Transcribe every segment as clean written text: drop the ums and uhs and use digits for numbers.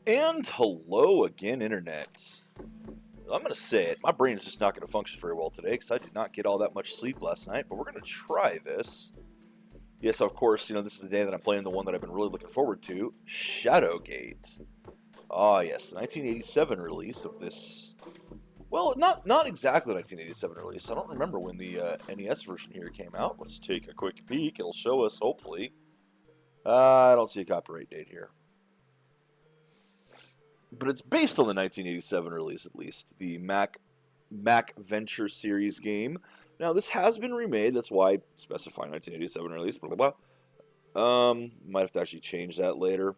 And hello again, Internet. I'm going to say it, my brain is just not going to function very well today because I did not get all that much sleep last night, but we're going to try this. Yes, of course, this is the day that I'm playing the one that I've been really looking forward to, Shadowgate. Ah, yes, the 1987 release of this. Well, not exactly the 1987 release. I don't remember when the NES version here came out. Let's take a quick peek. It'll show us, hopefully. I don't see a copyright date here. But it's based on the 1987 release, at least, the Mac Venture series game. Now, this has been remade. That's why I specify 1987 release. Blah blah blah. Might have to actually change that later.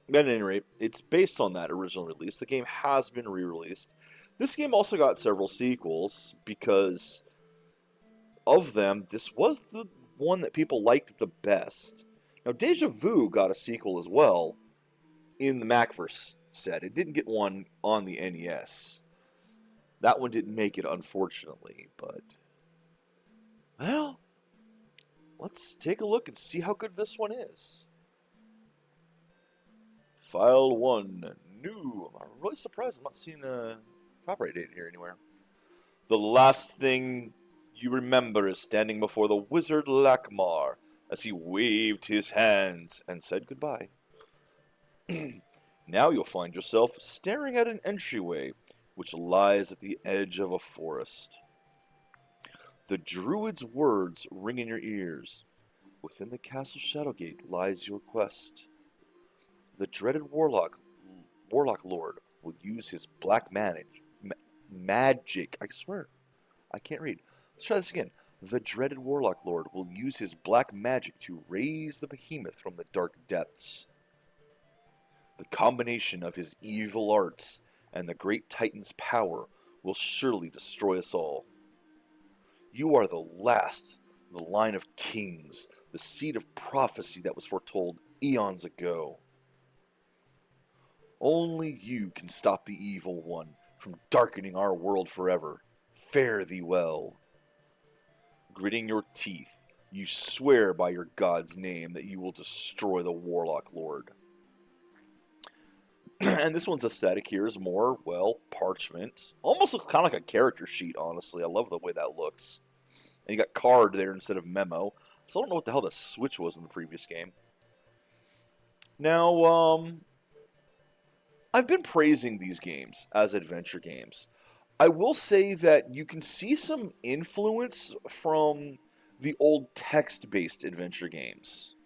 At any rate, it's based on that original release. The game has been re-released. This game also got several sequels because of them. This was the one that people liked the best. Now, Deja Vu got a sequel as well in the Macverse set. It didn't get one on the NES. That one didn't make it, unfortunately, but... well, let's take a look and see how good this one is. File 1, new. I'm really surprised I'm not seeing a copyright date here anywhere. The last thing you remember is standing before the wizard Lakmar as he waved his hands and said goodbye. Now you'll find yourself staring at an entryway which lies at the edge of a forest. The druid's words ring in your ears. Within the castle Shadowgate lies your quest. The dreaded warlock lord will use his black magic. I swear, I can't read. Let's try this again. The dreaded warlock lord will use his black magic to raise the behemoth from the dark depths. The combination of his evil arts and the great titan's power will surely destroy us all. You are the last, the line of kings, the seed of prophecy that was foretold eons ago. Only you can stop the evil one from darkening our world forever. Fare thee well. Gritting your teeth, you swear by your god's name that you will destroy the Warlock Lord. And this one's aesthetic here is more, well, parchment. Almost looks kind of like a character sheet, honestly. I love the way that looks. And you got card there instead of memo. So I don't know what the hell the switch was in the previous game. Now, I've been praising these games as adventure games. I will say that you can see some influence from the old text-based adventure games,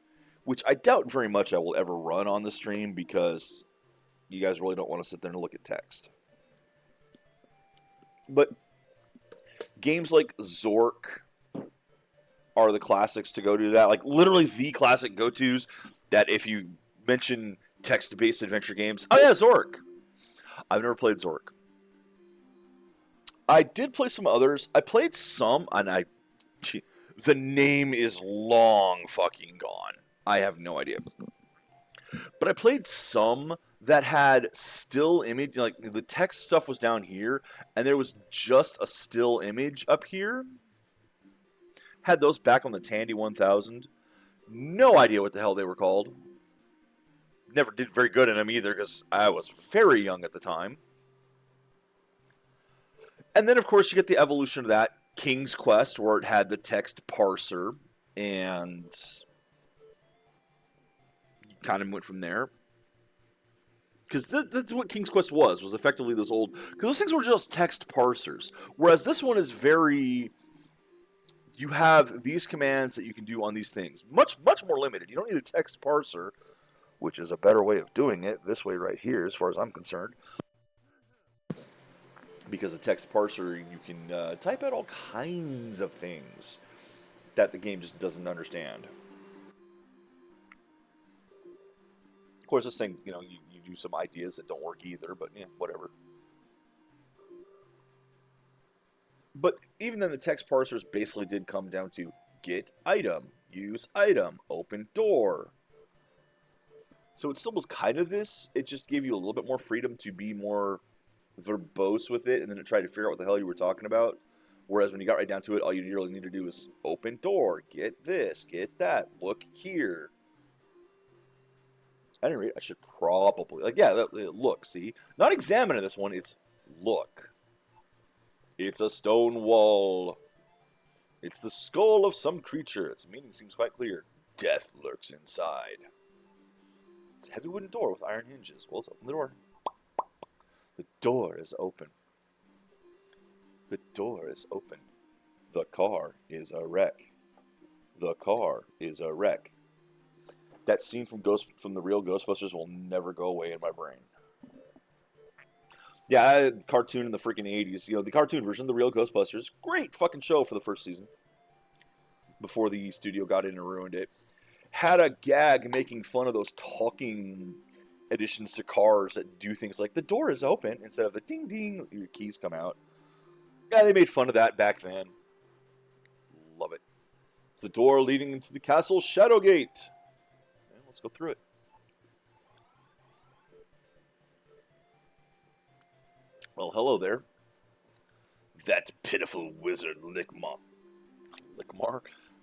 which I doubt very much I will ever run on the stream because you guys really don't want to sit there and look at text. But games like Zork are the classics to go to that. Like, literally the classic go-tos that if you mention text-based adventure games... oh yeah, Zork! I've never played Zork. I did play some others. I played some, and the name is long fucking gone. I have no idea. But I played some that had still image, like the text stuff was down here, and there was just a still image up here. Had those back on the Tandy 1000. No idea what the hell they were called. Never did very good in them either, because I was very young at the time. And then, of course, you get the evolution of that, King's Quest, where it had the text parser, and you kind of went from there. Because that's what King's Quest was effectively those old... because those things were just text parsers. Whereas this one is very... you have these commands that you can do on these things. Much more limited. You don't need a text parser, which is a better way of doing it. This way right here, as far as I'm concerned. Because the text parser, you can type out all kinds of things that the game just doesn't understand. Of course, this thing, you do some ideas that don't work either, but yeah, whatever. But even then, the text parsers basically did come down to get item, use item, open door. So it still was kind of this. It just gave you a little bit more freedom to be more verbose with it, and then it tried to figure out what the hell you were talking about. Whereas when you got right down to it, all you really need to do is open door, get this, get that, look here. At any rate, I should probably, like, yeah, look, see? Not examine this one, it's look. It's a stone wall. It's the skull of some creature. Its meaning seems quite clear. Death lurks inside. It's a heavy wooden door with iron hinges. Well, let's open the door. The door is open. The door is open. The car is a wreck. The car is a wreck. That scene from the real Ghostbusters will never go away in my brain. Yeah, I had a cartoon in the freaking 80s. You know, the cartoon version of the real Ghostbusters. Great fucking show for the first season. Before the studio got in and ruined it. Had a gag making fun of those talking additions to cars that do things like the door is open instead of the ding ding, your keys come out. Yeah, they made fun of that back then. Love it. It's the door leading into the castle Shadowgate. And let's go through it. Well, hello there. That pitiful wizard Lickmar.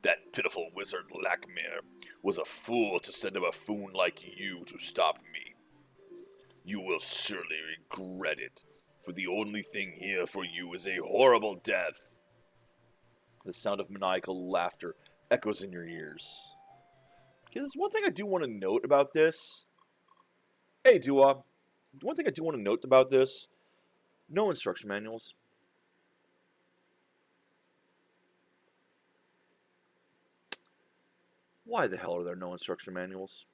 That pitiful wizard Lackmere was a fool to send a buffoon like you to stop me. You will surely regret it, for the only thing here for you is a horrible death. The sound of maniacal laughter echoes in your ears. Okay, there's one thing I do want to note about this. Hey, Dua. One thing I do want to note about this. No instruction manuals. Why the hell are there no instruction manuals?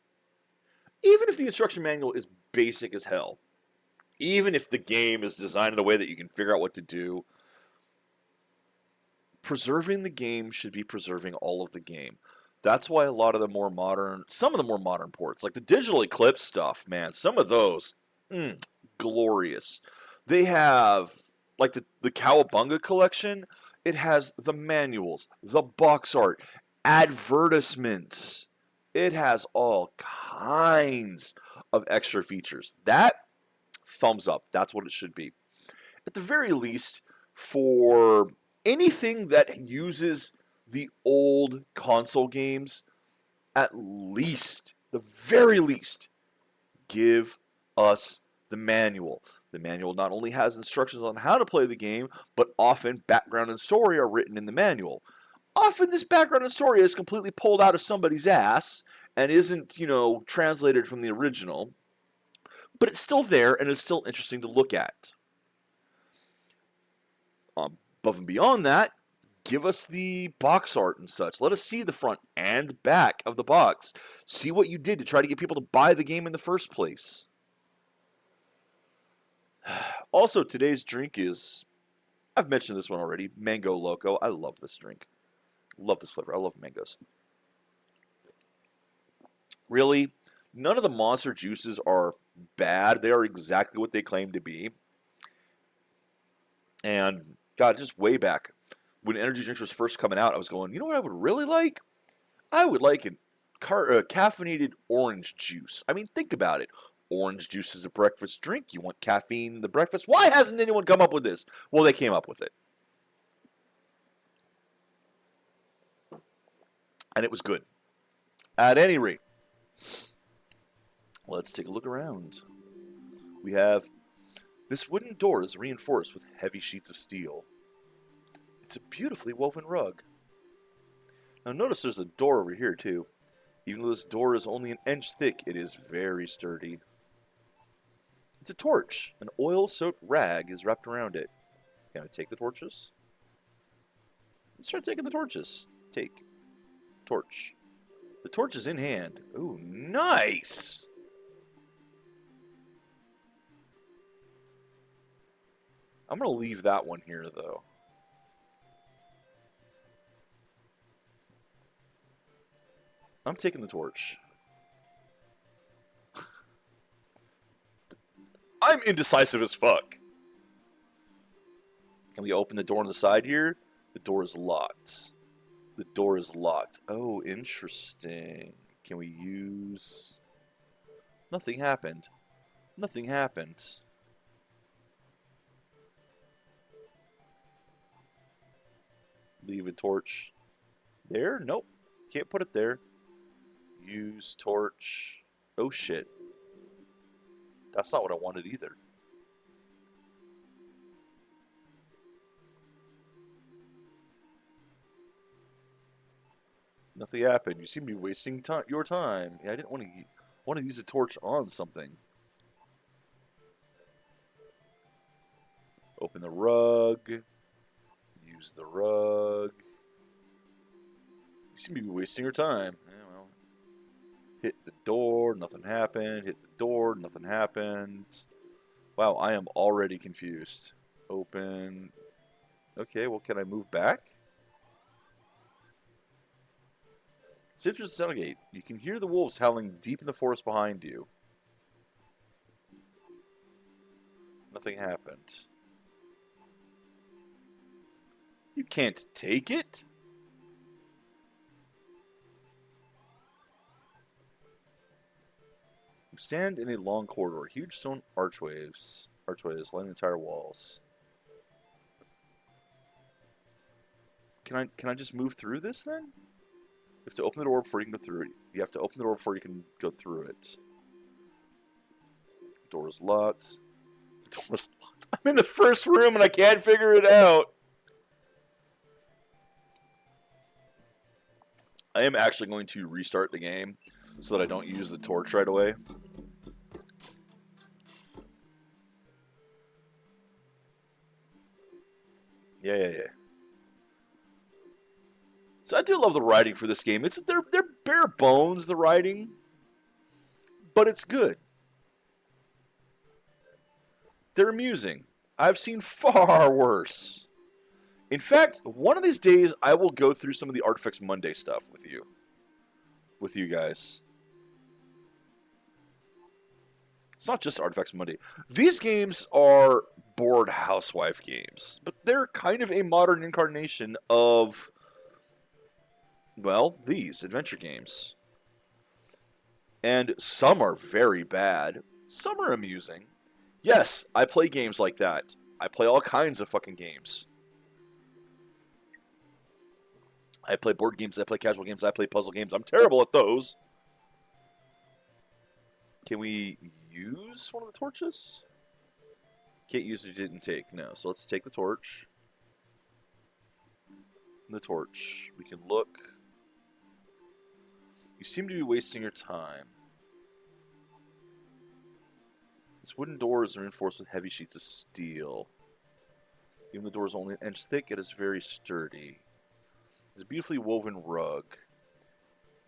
Even if the instruction manual is basic as hell, even if the game is designed in a way that you can figure out what to do, preserving the game should be preserving all of the game. That's why a lot of the more modern, some of the more modern ports, like the Digital Eclipse stuff, man, some of those, glorious. They have, like the Cowabunga collection, it has the manuals, the box art, advertisements. It has all kinds of extra features. That, thumbs up. That's what it should be. At the very least, for anything that uses the old console games, at least, the very least, give us the manual. The manual not only has instructions on how to play the game, but often background and story are written in the manual. Often this background and story is completely pulled out of somebody's ass and isn't, translated from the original. But it's still there and it's still interesting to look at. Above and beyond that, give us the box art and such. Let us see the front and back of the box. See what you did to try to get people to buy the game in the first place. Also, today's drink is, I've mentioned this one already, Mango Loco. I love this drink. Love this flavor. I love mangoes. Really, none of the monster juices are bad. They are exactly what they claim to be. And, God, just way back, when energy drinks was first coming out, I was going, you know what I would really like? I would like a caffeinated orange juice. I mean, think about it. Orange juice is a breakfast drink. You want caffeine in the breakfast? Why hasn't anyone come up with this? Well, they came up with it. And it was good. At any rate, let's take a look around. We have this wooden door is reinforced with heavy sheets of steel. It's a beautifully woven rug. Now notice there's a door over here too. Even though this door is only an inch thick, it is very sturdy. It's a torch. An oil-soaked rag is wrapped around it. Can I take the torches? Let's try taking the torches. Take. Torch. The torch is in hand. Ooh, nice! I'm going to leave that one here, though. I'm taking the torch. I'm indecisive as fuck. Can we open the door on the side here? The door is locked. The door is locked. Oh, interesting. Can we use... Nothing happened. Nothing happened. Leave a torch there. Nope. Can't put it there. Use torch. Oh shit. That's not what I wanted either. Nothing happened. You seem to be wasting your time. Yeah, I didn't want to use a torch on something. Open the rug. Use the rug. You seem to be wasting your time. Yeah, well. Hit the door. Nothing happened. Hit the door. Nothing happened. Wow, I am already confused. Open. Okay, well, can I move back? Citrus Shadowgate. You can hear the wolves howling deep in the forest behind you. Nothing happened. You can't take it? You stand in a long corridor. Huge stone archways line the entire walls. Can I just move through this then? You have to open the door before you can go through it. You have to open the door before you can go through it. Door's locked. The door's locked. I'm in the first room and I can't figure it out. I am actually going to restart the game so that I don't use the torch right away. Yeah. So I do love the writing for this game. They're bare bones, the writing, but it's good. They're amusing. I've seen far worse. In fact, one of these days I will go through some of the Artifacts Monday stuff with you. With you guys. It's not just Artifacts Monday. These games are bored housewife games, but they're kind of a modern incarnation of, well, these adventure games. And some are very bad. Some are amusing. Yes, I play games like that. I play all kinds of fucking games. I play board games, I play casual games, I play puzzle games. I'm terrible at those. Can we use one of the torches? Can't use it, didn't take. No, so let's take the torch. The torch. We can look. You seem to be wasting your time. This wooden door is reinforced with heavy sheets of steel. Even the door is only an inch thick, it is very sturdy. It's a beautifully woven rug.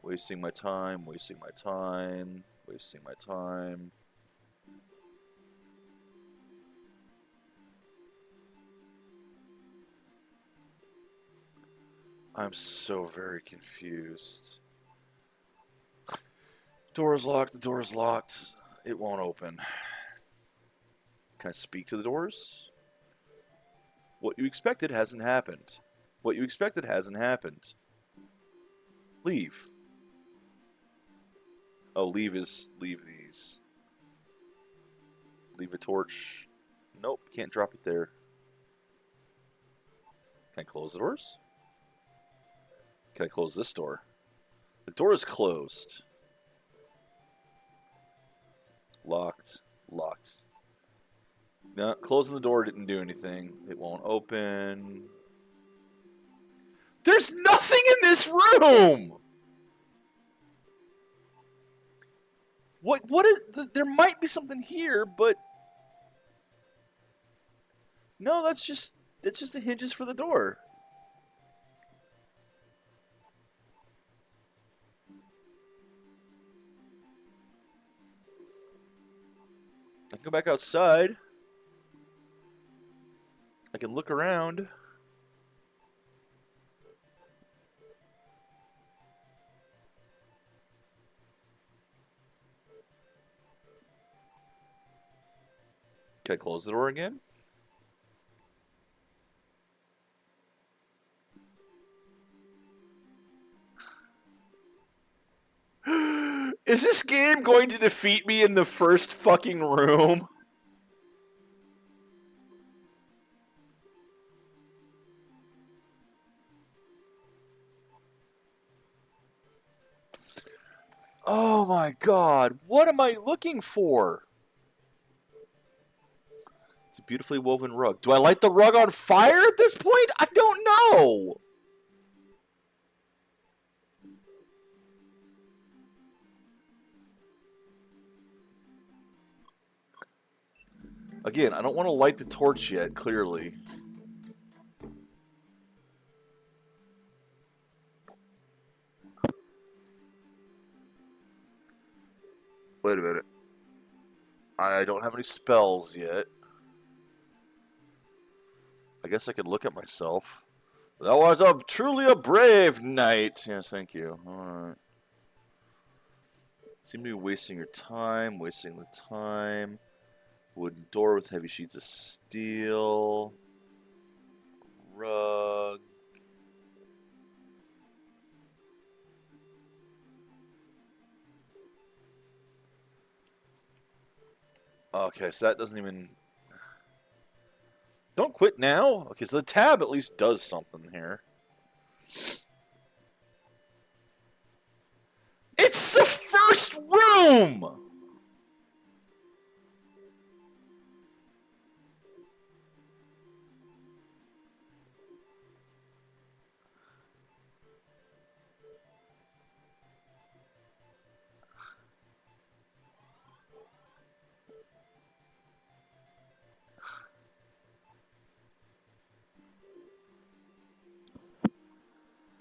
Wasting my time, wasting my time, wasting my time. I'm so very confused. Door is locked, the door is locked. It won't open. Can I speak to the doors? What you expected hasn't happened. What you expected hasn't happened. Leave. Oh, leave these. Leave a torch. Nope, can't drop it there. Can I close the doors? Can I close this door? The door is closed. Locked. Locked. No, closing the door didn't do anything. It won't open. There's nothing in this room! What is... There might be something here, but... No, that's just the hinges for the door. I can go back outside. I can look around. Can I close the door again? Is this game going to defeat me in the first fucking room? Oh my god, what am I looking for? It's a beautifully woven rug. Do I light the rug on fire at this point? I don't know. Again, I don't want to light the torch yet, clearly. Wait a minute. I don't have any spells yet. I guess I could look at myself. That was truly a brave knight. Yes, thank you. Alright. Seem to be wasting your time, wasting the time. Wooden door with heavy sheets of steel. Rug. Okay, so that doesn't even... Don't quit now? Okay, so the tab at least does something here. It's the first room!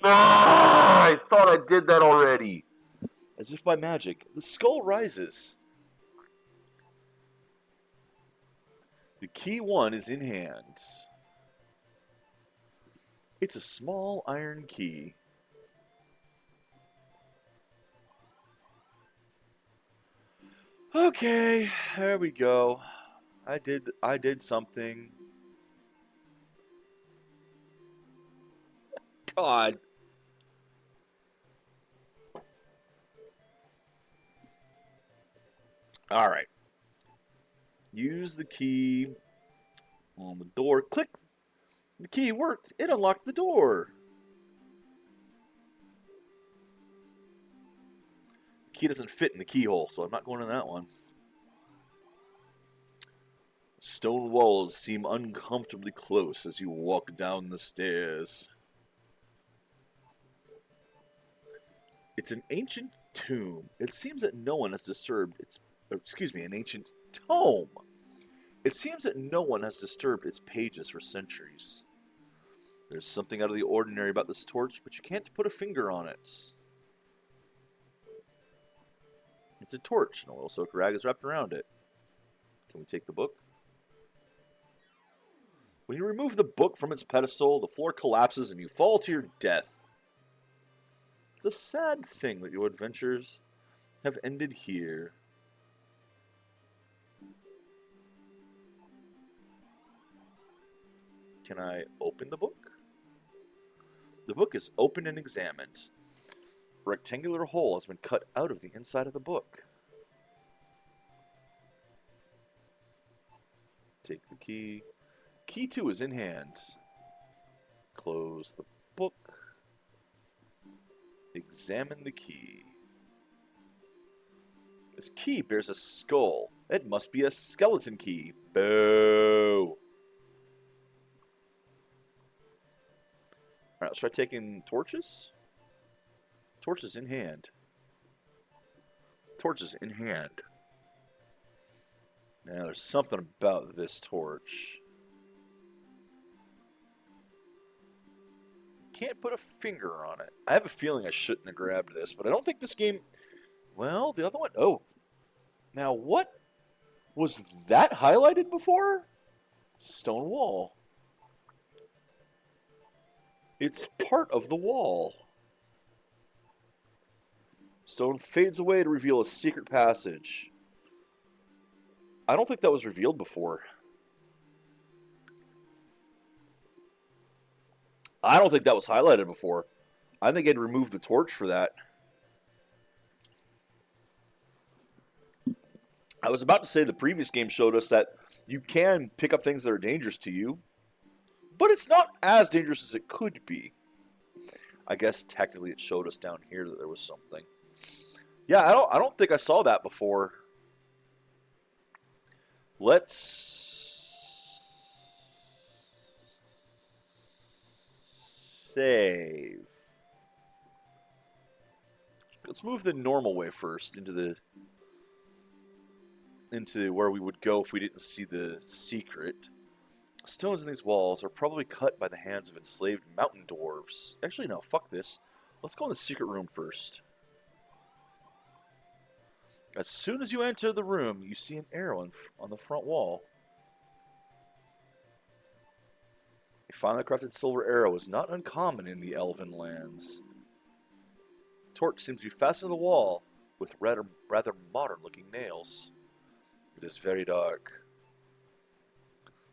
Ah, I thought I did that already. As if by magic, the skull rises. The key 1 is in hand. It's a small iron key. Okay, there we go. I did something. God. All right. Use the key on the door. Click. The key worked. It unlocked the door. The key doesn't fit in the keyhole, so I'm not going in that one. Stone walls seem uncomfortably close as you walk down the stairs. It's an ancient tomb. It seems that no one has disturbed its... Excuse me, an ancient tome. It seems that no one has disturbed its pages for centuries. There's something out of the ordinary about this torch, but you can't put a finger on it. It's a torch. An oil-soaked rag is wrapped around it. Can we take the book? When you remove the book from its pedestal, the floor collapses and you fall to your death. It's a sad thing that your adventures have ended here. Can I open the book? The book is open and examined. A rectangular hole has been cut out of the inside of the book. Take the key. Key 2 is in hand. Close the book. Examine the key. This key bears a skull. It must be a skeleton key. Boo! Alright, let's try taking torches. Torches in hand. Torches in hand. Now, there's something about this torch. Can't put a finger on it. I have a feeling I shouldn't have grabbed this, but I don't think this game... Well, the other one... Oh. Now, what? Was that highlighted before? Stone wall. It's part of the wall. Stone fades away to reveal a secret passage. I don't think that was revealed before. I don't think that was highlighted before. I think I'd remove the torch for that. I was about to say the previous game showed us that you can pick up things that are dangerous to you, but it's not as dangerous as it could be. I guess technically it showed us down here that there was something. Yeah, I don't think I saw that before. Let's save. Let's move the normal way first into where we would go if we didn't see the secret. Stones in these walls are probably cut by the hands of enslaved mountain dwarves. Actually, no, fuck this. Let's go in the secret room first. As soon as you enter the room, you see an arrow on the front wall. A finely crafted silver arrow is not uncommon in the elven lands. The torch seems to be fastened to the wall with rather modern-looking nails. It is very dark.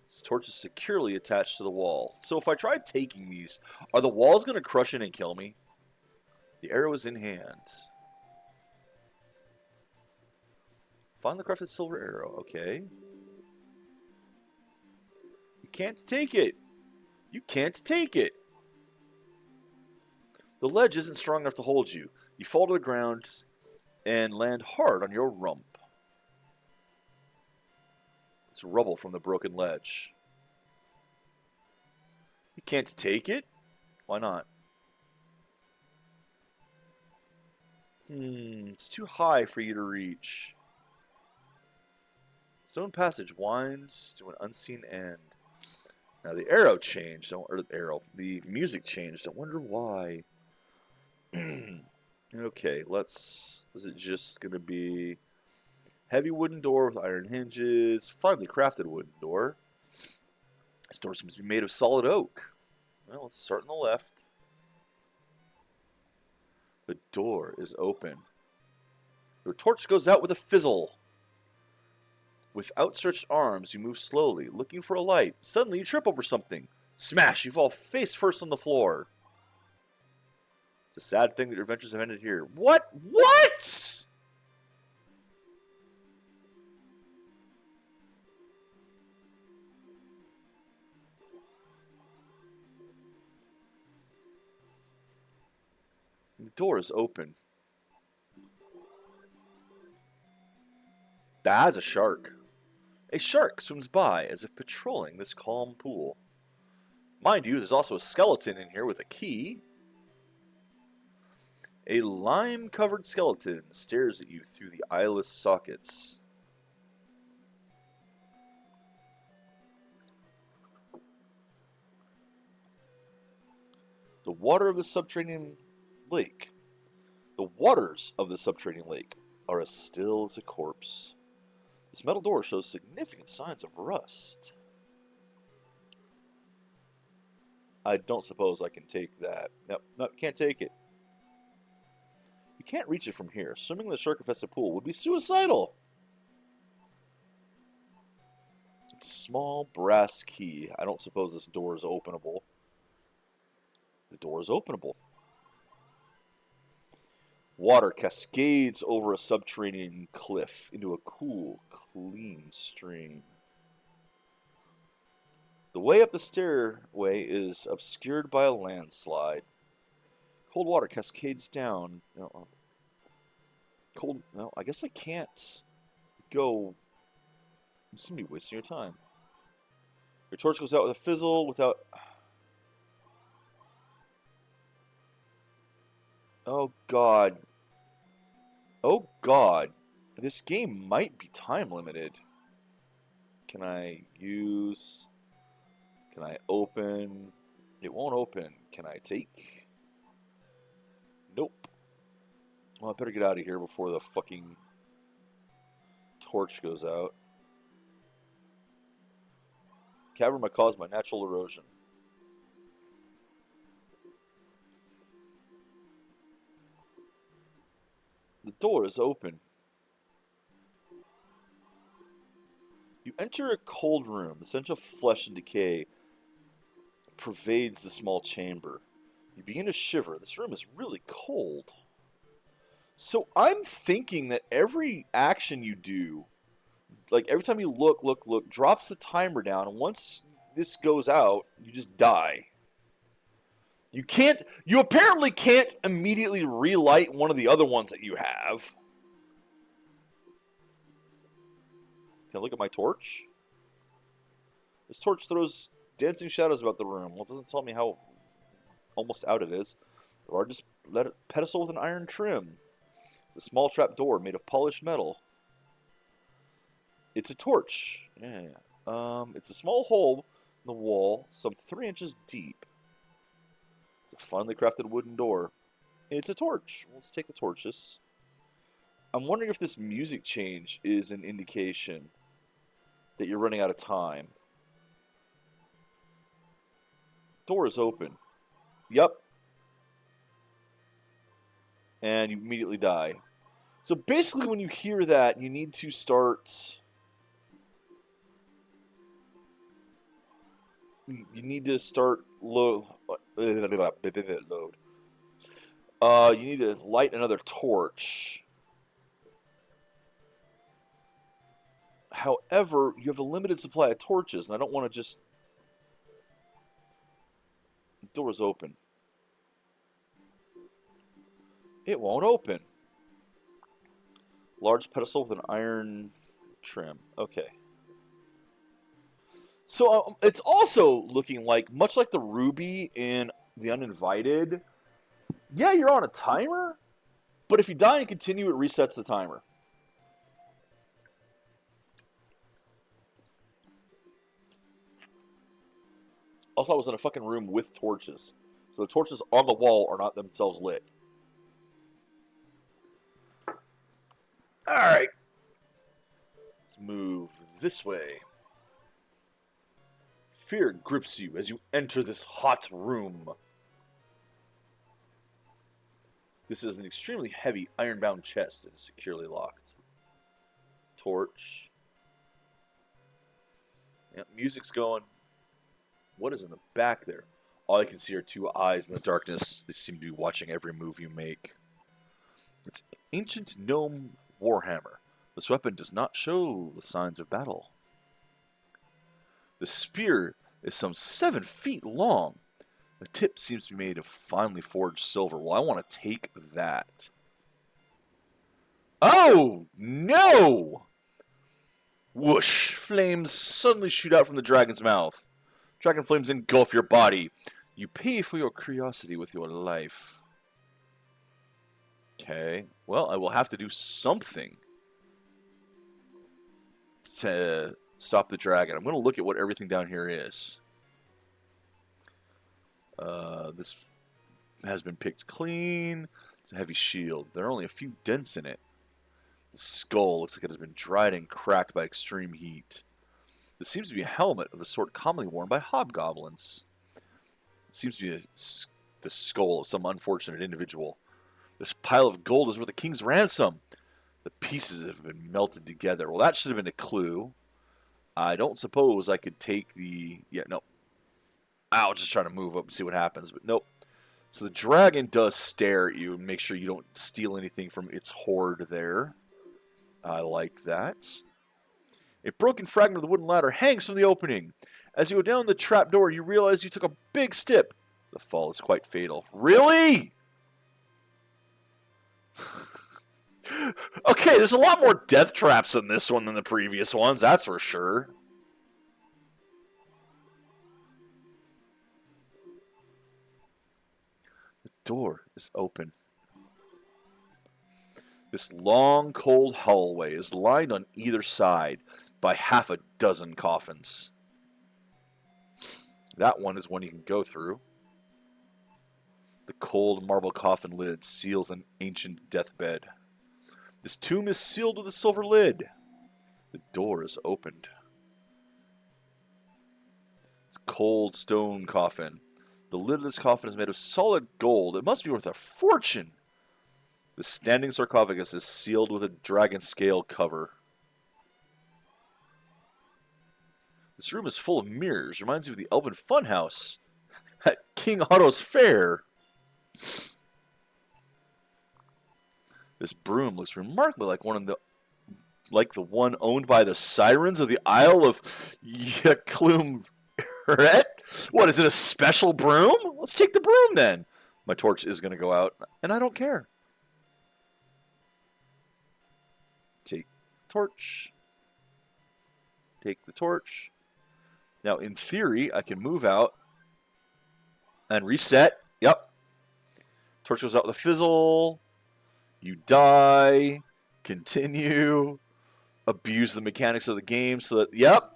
This torch is securely attached to the wall. So if I try taking these, are the walls going to crush in and kill me? The arrow is in hand. Find the crafted silver arrow. Okay. You can't take it. You can't take it. The ledge isn't strong enough to hold you. You fall to the ground and land hard on your rump. It's rubble from the broken ledge. You can't take it? Why not? It's too high for you to reach. Stone passage winds to an unseen end. Now the arrow changed, the music changed. I wonder why. Okay, is it just going to be heavy wooden door with iron hinges, finely crafted wooden door. This door seems to be made of solid oak. Well, let's start on the left. The door is open. Your torch goes out with a fizzle. With outstretched arms, you move slowly, looking for a light. Suddenly, you trip over something. Smash! You fall face first on the floor. It's a sad thing that your adventures have ended here. What? What? The door is open. That's a shark. A shark swims by as if patrolling this calm pool. Mind you, there's also a skeleton in here with a key. A lime-covered skeleton stares at you through the eyeless sockets. The water of the subterranean lake. The waters of the subterranean lake are as still as a corpse. This metal door shows significant signs of rust. I don't suppose I can take that. No, can't take it. You can't reach it from here. Swimming in the shark-infested pool would be suicidal. It's a small brass key. I don't suppose this door is openable. The door is openable. Water cascades over a subterranean cliff into a cool, clean stream. The way up the stairway is obscured by a landslide. Cold water cascades down. No, I guess I can't go. You seem to be wasting your time. Your torch goes out with a fizzle without. Oh, God. Oh, God. This game might be time limited. Can I use... Can I open... It won't open. Can I take... Nope. Well, I better get out of here before the fucking torch goes out. Cavern might cause my natural erosion. The door is open. You enter a cold room. The stench of flesh and decay pervades the small chamber. You begin to shiver. This room is really cold. So I'm thinking that every action you do, like every time you look, drops the timer down, and once this goes out, you just die. You apparently can't immediately relight one of the other ones that you have. Can I look at my torch? This torch throws dancing shadows about the room. Well, it doesn't tell me how almost out it is. Or just let it pedestal with an iron trim. The small trap door made of polished metal. It's a torch. Yeah. It's a small hole in the wall, some 3 inches deep. It's a finely crafted wooden door. It's a torch. Let's take the torches. I'm wondering if this music change is an indication that you're running out of time. Door is open. Yep. And you immediately die. So basically when you hear that, you need to start... You need to start load. You need to light another torch. However, you have a limited supply of torches, and I don't want to just... The door is open. It won't open. Large pedestal with an iron trim. Okay. So it's also looking like, much like the ruby in The Uninvited, yeah, you're on a timer, but if you die and continue, it resets the timer. Also, I was in a fucking room with torches. So the torches on the wall are not themselves lit. Alright. Let's move this way. Fear grips you as you enter this hot room. This is an extremely heavy iron-bound chest that is securely locked. Torch. Yep, music's going. What is in the back there? All I can see are 2 eyes in the darkness. They seem to be watching every move you make. It's ancient gnome warhammer. This weapon does not show the signs of battle. The spear is some 7 feet long. The tip seems to be made of finely forged silver. Well, I want to take that. Oh, no! Whoosh! Flames suddenly shoot out from the dragon's mouth. Dragon flames engulf your body. You pay for your curiosity with your life. Okay. Well, I will have to do something to stop the dragon. I'm going to look at what everything down here is. This has been picked clean. It's a heavy shield. There are only a few dents in it. The skull looks like it has been dried and cracked by extreme heat. This seems to be a helmet of the sort commonly worn by hobgoblins. It seems to be the skull of some unfortunate individual. This pile of gold is worth the king's ransom. The pieces have been melted together. Well, that should have been a clue. I don't suppose I could take the... Yeah, no. I'll just try to move up and see what happens, but nope. So the dragon does stare at you and make sure you don't steal anything from its hoard there. I like that. A broken fragment of the wooden ladder hangs from the opening. As you go down the trapdoor, you realize you took a big step. The fall is quite fatal. Really? Okay, there's a lot more death traps in this one than the previous ones, that's for sure. The door is open. This long, cold hallway is lined on either side by half a dozen coffins. That one is one you can go through. The cold marble coffin lid seals an ancient deathbed. This tomb is sealed with a silver lid. The door is opened. It's a cold stone coffin. The lid of this coffin is made of solid gold. It must be worth a fortune. The standing sarcophagus is sealed with a dragon scale cover. This room is full of mirrors. Reminds you of the Elven Funhouse at King Otto's Fair. This broom looks remarkably like the one owned by the sirens of the Isle of Yaklum. What, is it a special broom? Let's take the broom then. My torch is going to go out, and I don't care. Take torch. Take the torch. Now, in theory, I can move out and reset. Yep. Torch goes out with a fizzle. You die. Continue. Abuse the mechanics of the game so that... Yep.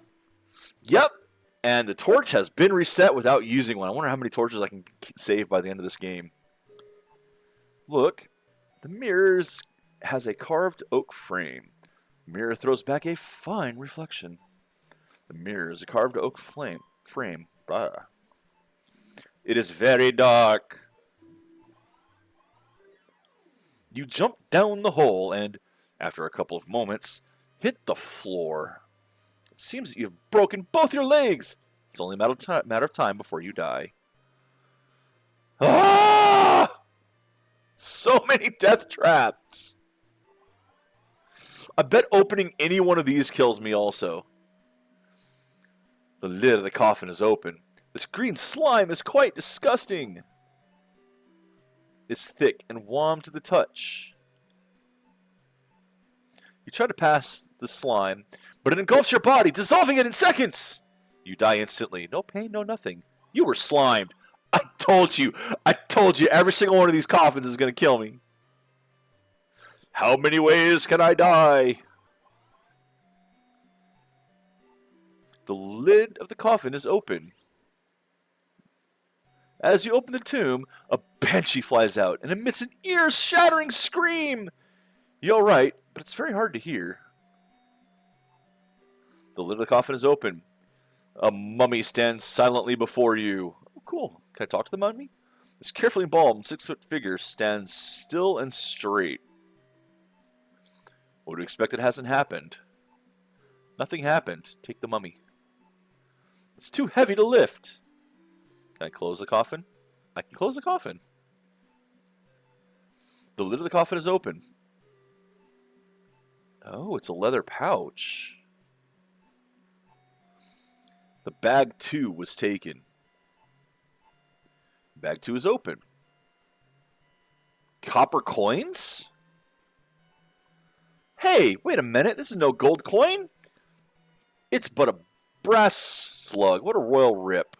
Yep. And the torch has been reset without using one. I wonder how many torches I can save by the end of this game. Look. The mirror has a carved oak frame. The mirror throws back a fine reflection. The mirror is a carved oak frame. Bah. It is very dark. You jump down the hole and, after a couple of moments, hit the floor. It seems that you've broken both your legs. It's only a matter of time before you die. Ah! So many death traps. I bet opening any one of these kills me also. The lid of the coffin is open. This green slime is quite disgusting. It's thick and warm to the touch. You try to pass the slime, but it engulfs your body, dissolving it in seconds. You die instantly. No pain, no nothing. You were slimed. I told you. I told you every single one of these coffins is going to kill me. How many ways can I die? The lid of the coffin is open. As you open the tomb, a banshee flies out and emits an ear-shattering scream. You're right, but it's very hard to hear. The lid of the coffin is open. A mummy stands silently before you. Oh, cool. Can I talk to the mummy? This carefully embalmed 6-foot figure stands still and straight. What do you expect that hasn't happened? Nothing happened. Take the mummy. It's too heavy to lift. Can I close the coffin? I can close the coffin. The lid of the coffin is open. Oh, it's a leather pouch. The bag 2 was taken. Bag 2 is open. Copper coins? Hey, wait a minute. This is no gold coin. It's but a brass slug. What a royal rip.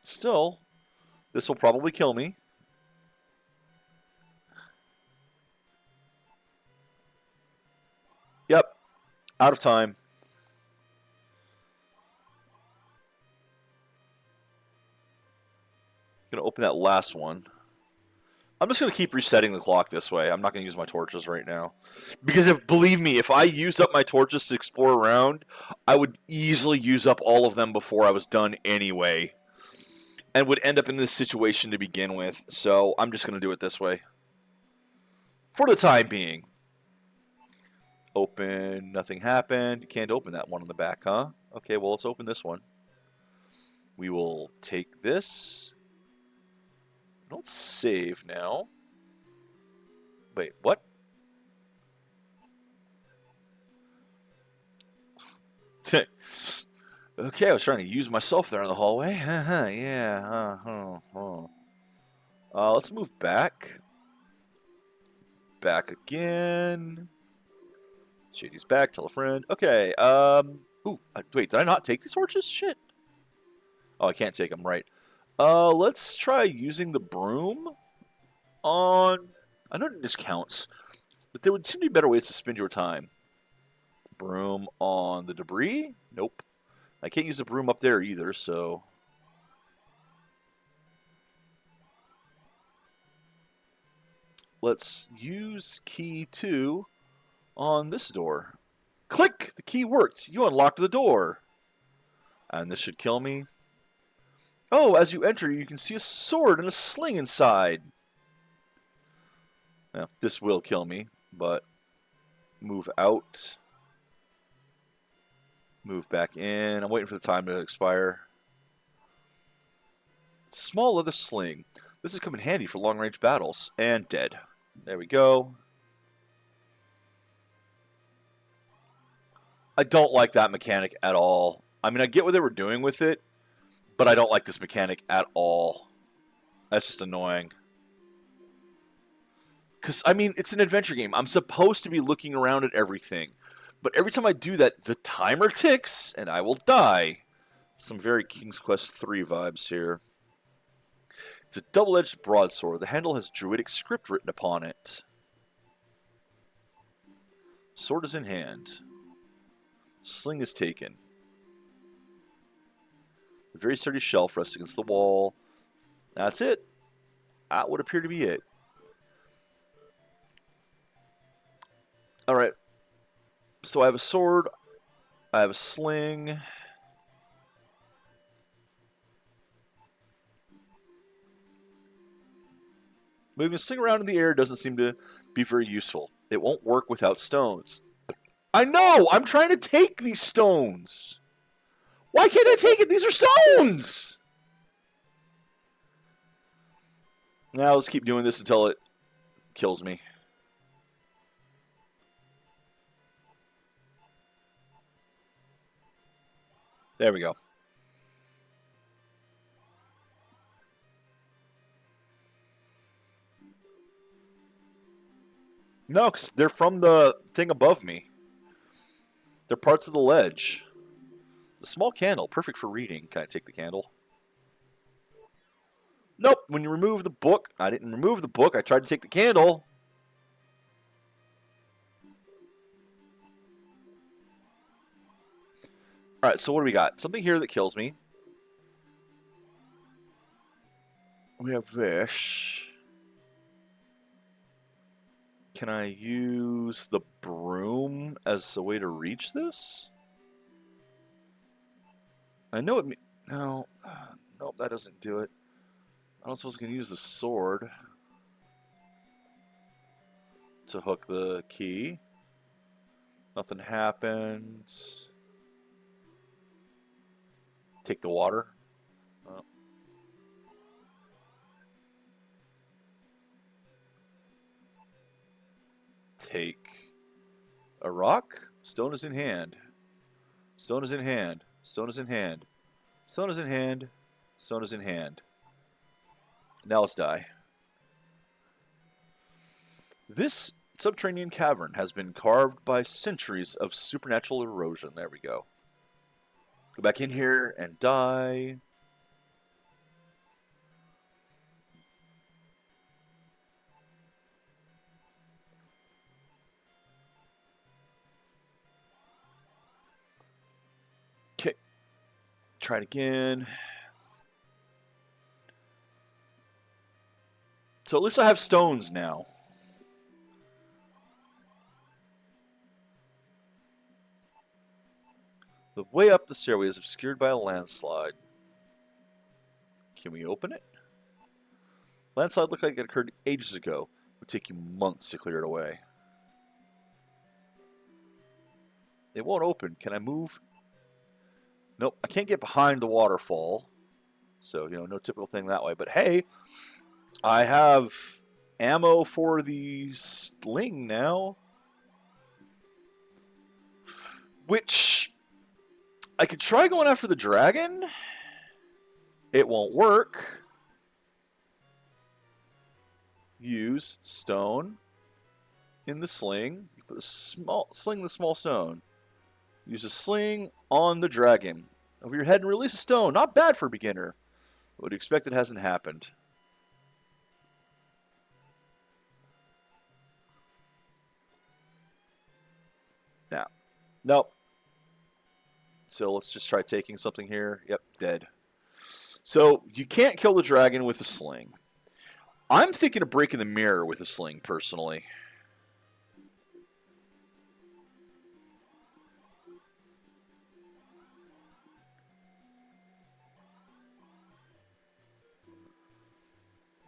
Still, this will probably kill me. Yep. Out of time. Gonna open that last one. I'm just going to keep resetting the clock this way. I'm not going to use my torches right now. Because believe me, if I use up my torches to explore around, I would easily use up all of them before I was done anyway. And would end up in this situation to begin with. So I'm just going to do it this way. For the time being. Open. Nothing happened. You can't open that one on the back, huh? Okay, well, let's open this one. We will take this. Let's save now. Wait, what? Okay, I was trying to use myself there in the hallway. Yeah. Let's move back. Back again. Shady's back. Tell a friend. Okay. Ooh, wait, did I not take these torches? Shit. Oh, I can't take them. Right. Let's try using the broom on... I know this counts, but there would seem to be better ways to spend your time. Broom on the debris? Nope. I can't use the broom up there either, so... Let's use key 2 on this door. Click! The key worked. You unlocked the door. And this should kill me. Oh, as you enter, you can see a sword and a sling inside. Now, this will kill me, but move out. Move back in. I'm waiting for the time to expire. Small leather sling. This has come in handy for long-range battles. And dead. There we go. I don't like that mechanic at all. I mean, I get what they were doing with it, but I don't like this mechanic at all. That's just annoying. Because, I mean, it's an adventure game. I'm supposed to be looking around at everything. But every time I do that, the timer ticks, and I will die. Some very King's Quest 3 vibes here. It's a double-edged broadsword. The handle has druidic script written upon it. Sword is in hand. Sling is taken. A very sturdy shelf rests against the wall. That's it. That would appear to be it. Alright. So I have a sword. I have a sling. Moving a sling around in the air doesn't seem to be very useful. It won't work without stones. I know! I'm trying to take these stones! Why can't I take it? These are stones! Now let's keep doing this until it kills me. There we go. No, because they're from the thing above me. They're parts of the ledge. The small candle, perfect for reading. Can I take the candle? Nope. When you remove the book, I didn't remove the book. I tried to take the candle. Alright, so what do we got? Something here that kills me. We have this. Can I use the broom as a way to reach this? I know it... No. Nope, that doesn't do it. I don't suppose I can use the sword to hook the key. Nothing happens. Take the water. Oh. Take a rock. Stone is in hand. Stone is in hand. Stone is in hand. Stone is in hand. Stone is in hand. Now let's die. This subterranean cavern has been carved by centuries of supernatural erosion. There we go. Go back in here and die. Okay. Try it again. So at least I have stones now. The way up the stairway is obscured by a landslide. Can we open it? Landslide looked like it occurred ages ago. It would take you months to clear it away. It won't open. Can I move? Nope. I can't get behind the waterfall. So, you know, no typical thing that way. But hey, I have ammo for the sling now. Which I could try going after the dragon. It won't work. Use stone in the sling. You put a sling in the small stone. Use a sling on the dragon. Over your head and release a stone. Not bad for a beginner. Would you expect it hasn't happened? Now. Nope. So let's just try taking something here. Yep, dead. So you can't kill the dragon with a sling. I'm thinking of breaking the mirror with a sling, personally.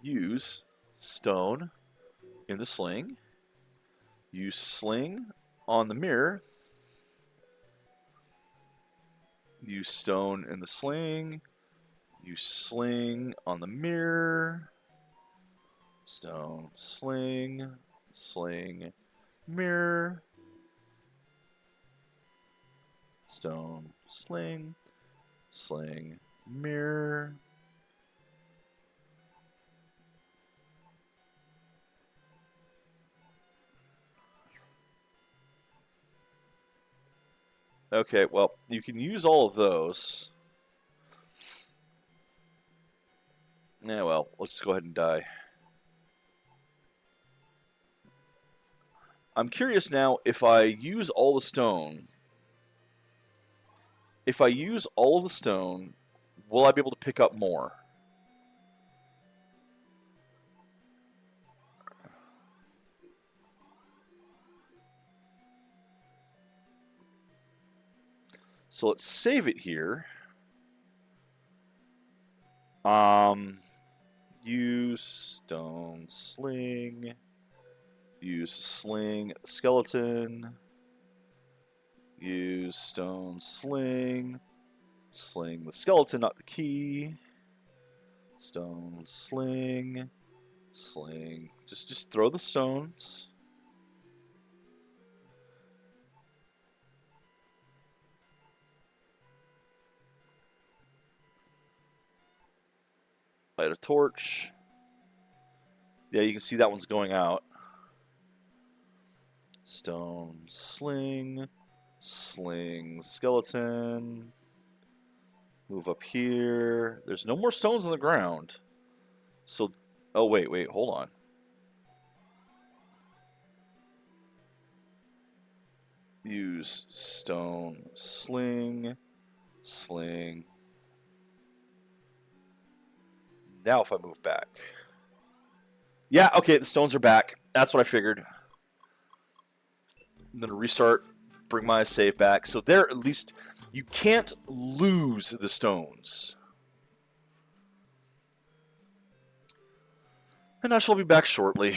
Use stone in the sling. Use sling on the mirror. Use stone in the sling. Use sling on the mirror. Stone, sling, sling, mirror. Stone, sling, sling, mirror. Okay, well, you can use all of those. Yeah, well, let's just go ahead and die. I'm curious now, if I use all the stone... If I use all of the stone, will I be able to pick up more? So let's save it here. Use stone sling. Use sling skeleton. Use stone sling. Sling the skeleton, not the key. Stone sling. Sling. Just throw the stones. Light a torch. Yeah, you can see that one's going out. Stone sling. Sling skeleton. Move up here. There's no more stones on the ground. So, oh wait, hold on. Use stone sling. Sling. Now if I move back. Yeah, okay, the stones are back. That's what I figured. I'm going to restart, bring my save back. So there, at least, you can't lose the stones. And I shall be back shortly.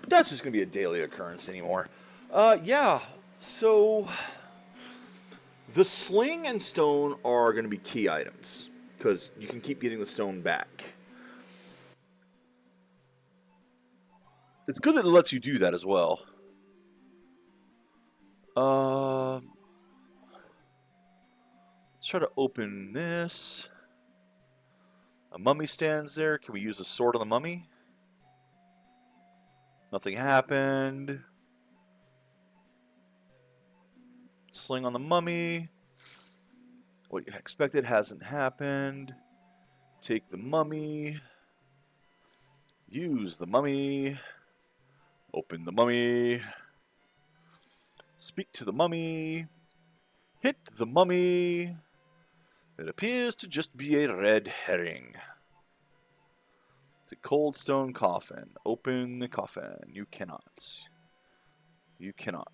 That's just going to be a daily occurrence anymore. Yeah, so the sling and stone are going to be key items, because you can keep getting the stone back. It's good that it lets you do that as well. Let's try to open this. A mummy stands there. Can we use a sword on the mummy? Nothing happened. Sling on the mummy. What you expected hasn't happened. Take the mummy. Use the mummy. Open the mummy. Speak to the mummy. Hit the mummy. It appears to just be a red herring. It's a cold stone coffin. Open the coffin. You cannot. You cannot.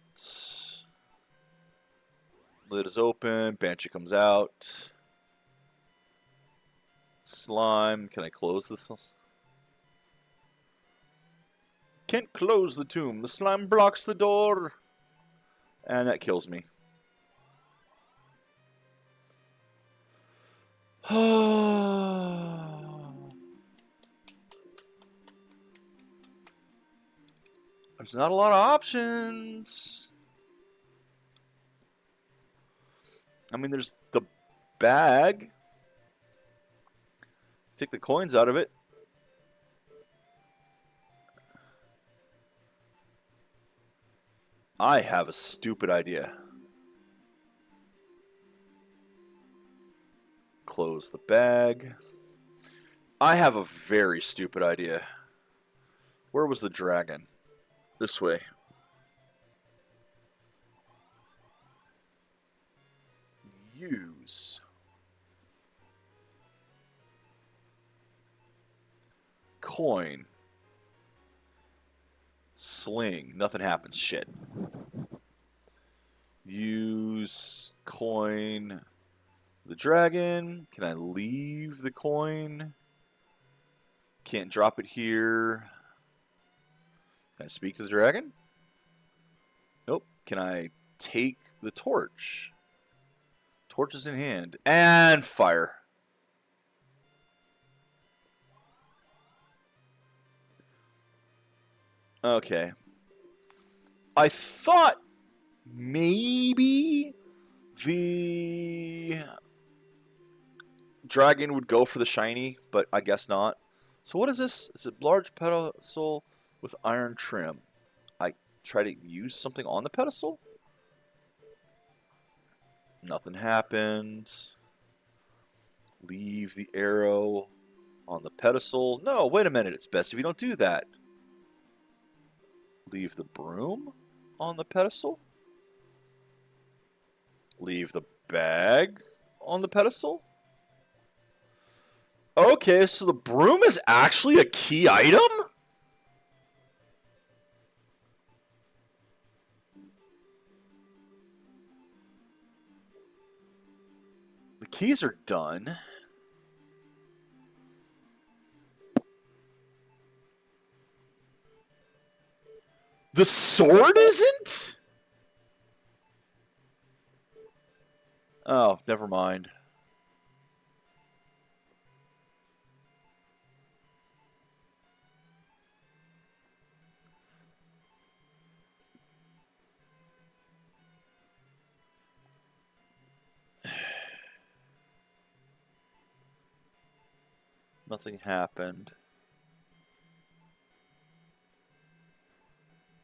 Lid is open. Banshee comes out. Slime. Can I close this? Can't close the tomb. The slime blocks the door. And that kills me. There's not a lot of options. I mean, there's the bag. Take the coins out of it. I have a stupid idea. Close the bag. I have a very stupid idea. Where was the dragon? This way. Use. Coin. Sling. Nothing happens. Shit. Use coin. The dragon. Can I leave the coin? Can't drop it here. Can I speak to the dragon? Nope. Can I take the torch? Torch is in hand. And fire. Okay. I thought maybe the dragon would go for the shiny, but I guess not. So what is this? It's a large pedestal with iron trim. I try to use something on the pedestal? Nothing happened. Leave the arrow on the pedestal. No, wait a minute. It's best if you don't do that. Leave the broom on the pedestal. Leave the bag on the pedestal. Okay, so the broom is actually a key item? The keys are done. The sword isn't? Oh, never mind. Nothing happened.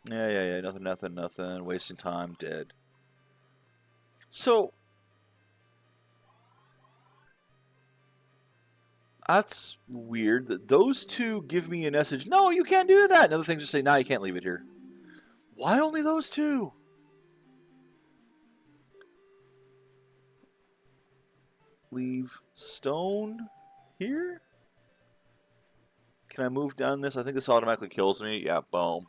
Yeah. Nothing. Wasting time. Dead. So, that's weird that those two give me a message. No, you can't do that. And other things just say, nah, you can't leave it here. Why only those two? Leave stone here? Can I move down this? I think this automatically kills me. Yeah, boom.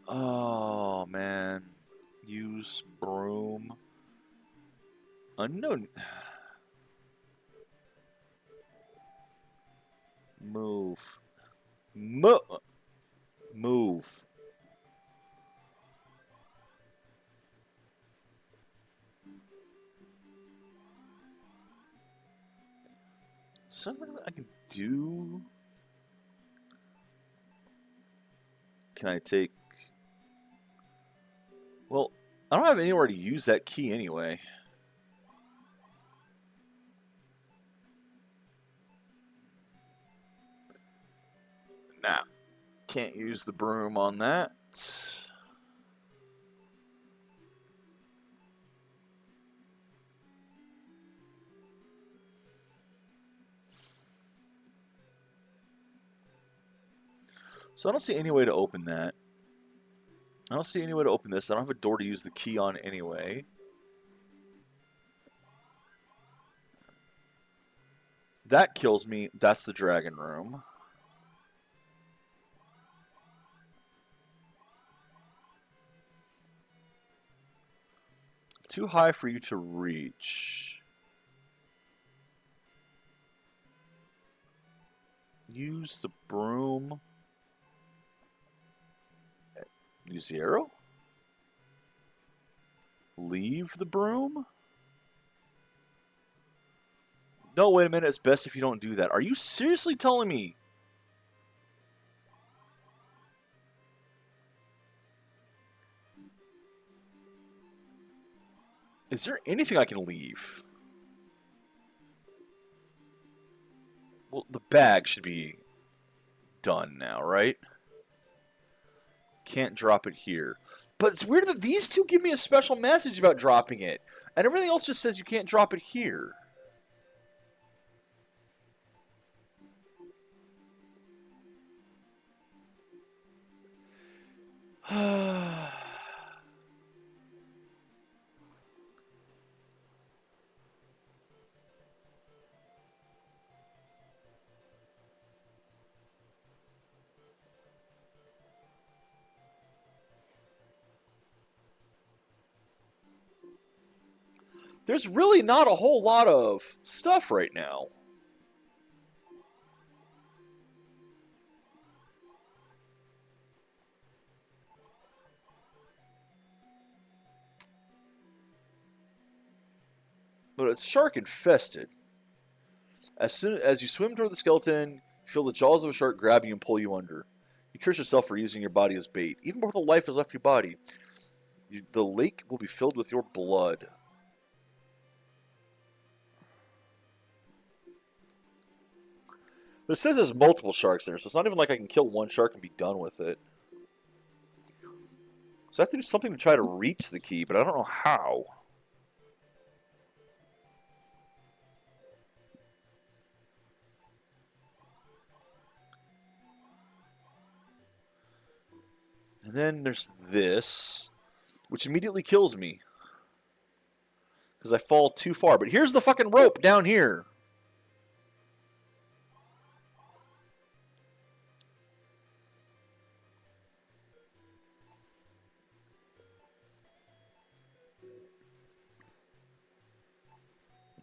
Oh, man. Use broom. Unknown. Move. Move. Something I can do. Can I take... Well, I don't have anywhere to use that key anyway. Nah. Can't use the broom on that. So I don't see any way to open that. I don't see any way to open this. I don't have a door to use the key on anyway. That kills me. That's the dragon room. Too high for you to reach. Use the broom. Use the arrow? Leave the broom? No, wait a minute. It's best if you don't do that. Are you seriously telling me? Is there anything I can leave? Well, the bag should be done now, right? Can't drop it here. But it's weird that these two give me a special message about dropping it. And everything else just says you can't drop it here. There's really not a whole lot of stuff right now. But it's shark infested. As soon as you swim toward the skeleton, you feel the jaws of a shark grab you and pull you under. You curse yourself for using your body as bait. Even before the life has left your body, the lake will be filled with your blood. But it says there's multiple sharks there, so it's not even like I can kill one shark and be done with it. So I have to do something to try to reach the key, but I don't know how. And then there's this, which immediately kills me. Because I fall too far. But here's the fucking rope down here.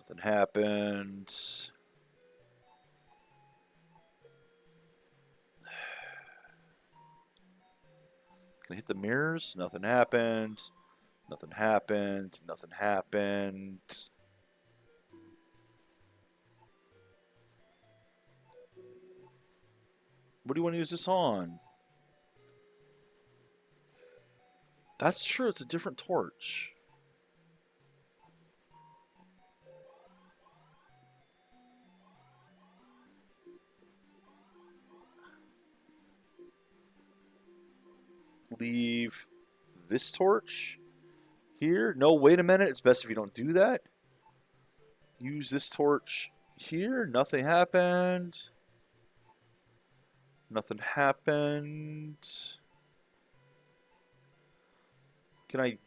Nothing happened. Can I hit the mirrors? Nothing happened. Nothing happened. Nothing happened. What do you want to use this on? That's true. It's a different torch. Leave this torch here. No, wait a minute. It's best if you don't do that. Use this torch here. Nothing happened. Nothing happened. Can I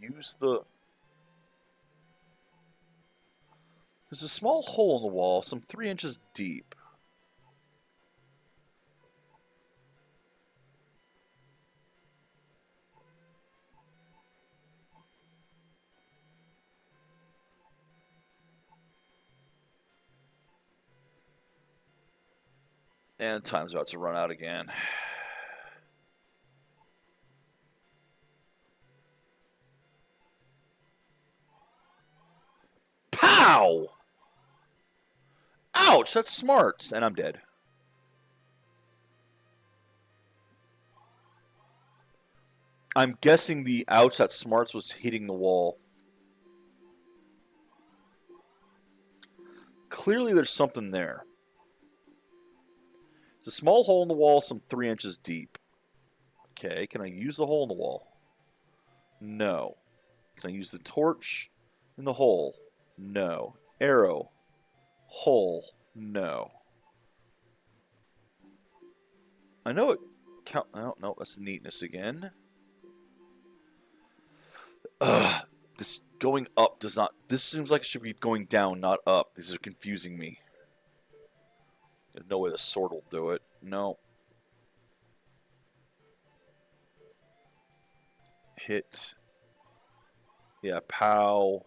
use the... There's a small hole in the wall, some 3 inches deep. And time's about to run out again. Pow! Ouch, that's smart. And I'm dead. I'm guessing the ouch, that smarts was hitting the wall. Clearly there's something there. It's a small hole in the wall, some 3 inches deep. Okay, can I use the hole in the wall? No. Can I use the torch in the hole? No. Arrow. Hole. No. I know it count. Oh, no, that's neatness again. Ugh. This going up does not... This seems like it should be going down, not up. These are confusing me. There's no way the sword will do it. No. Hit. Yeah, pow.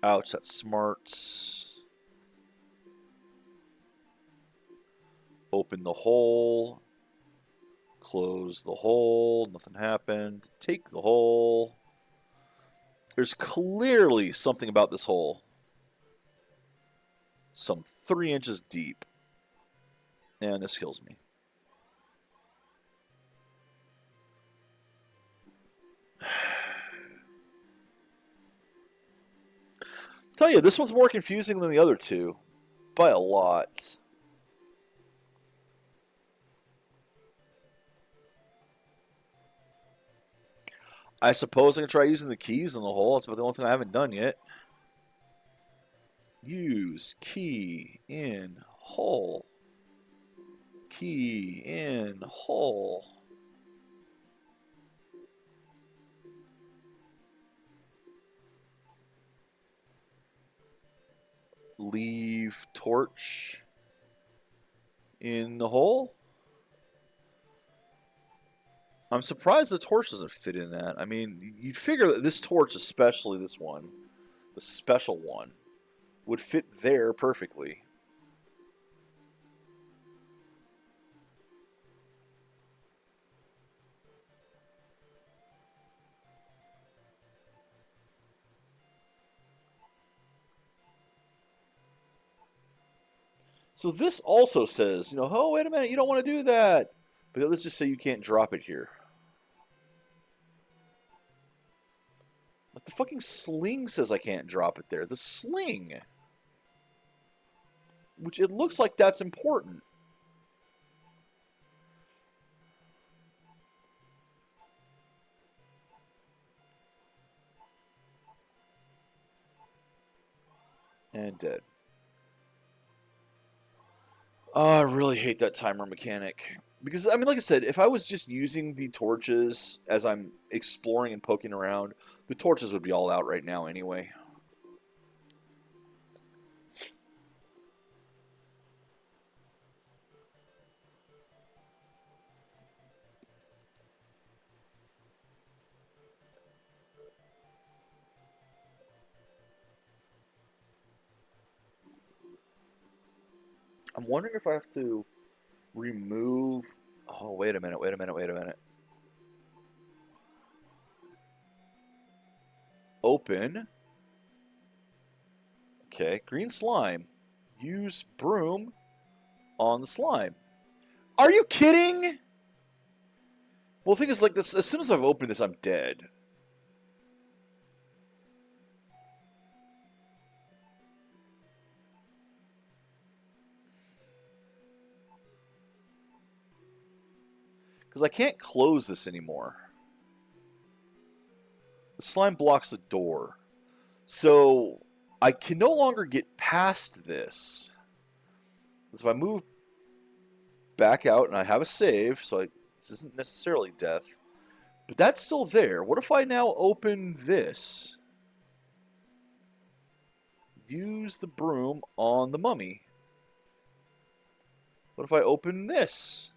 Ouch, that smarts. Open the hole. Close the hole. Nothing happened. Take the hole. There's clearly something about this hole. Some 3 inches deep. And this kills me. Tell you, this one's more confusing than the other two. by a lot. I suppose I can try using the keys in the hole. That's about the only thing I haven't done yet. Use key in hole. Key in hole. Leave torch in the hole. I'm surprised the torch doesn't fit in that. I mean, you'd figure that this torch, especially this one, the special one, would fit there perfectly. So this also says, oh, wait a minute, you don't want to do that. But let's just say you can't drop it here. But the fucking sling says I can't drop it there. The sling. Which it looks like that's important. And dead. Oh, I really hate that timer mechanic. Because, I mean, like I said, if I was just using the torches as I'm exploring and poking around, the torches would be all out right now anyway. I'm wondering if I have to remove... Oh, wait a minute. Open. Okay, green slime. Use broom on the slime. Are you kidding? Well, the thing is, like, this, as soon as I've opened this, I'm dead. Because I can't close this anymore. The slime blocks the door. So, I can no longer get past this. So if I move back out and I have a save, so this isn't necessarily death, but that's still there. What if I now open this? Use the broom on the mummy. What if I open this?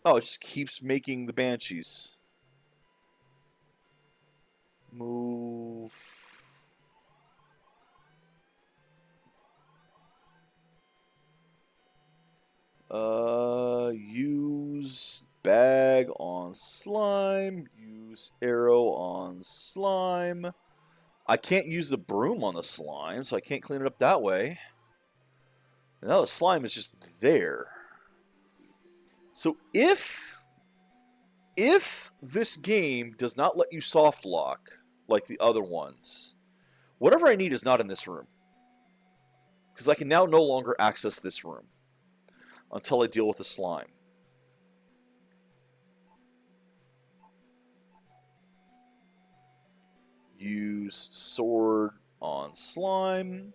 Oh, it just keeps making the banshees. Move. Use bag on slime. Use arrow on slime. I can't use the broom on the slime, so I can't clean it up that way. And now the slime is just there. So if this game does not let you soft lock like the other ones, whatever I need is not in this room. Because I can now no longer access this room until I deal with the slime. Use sword on slime.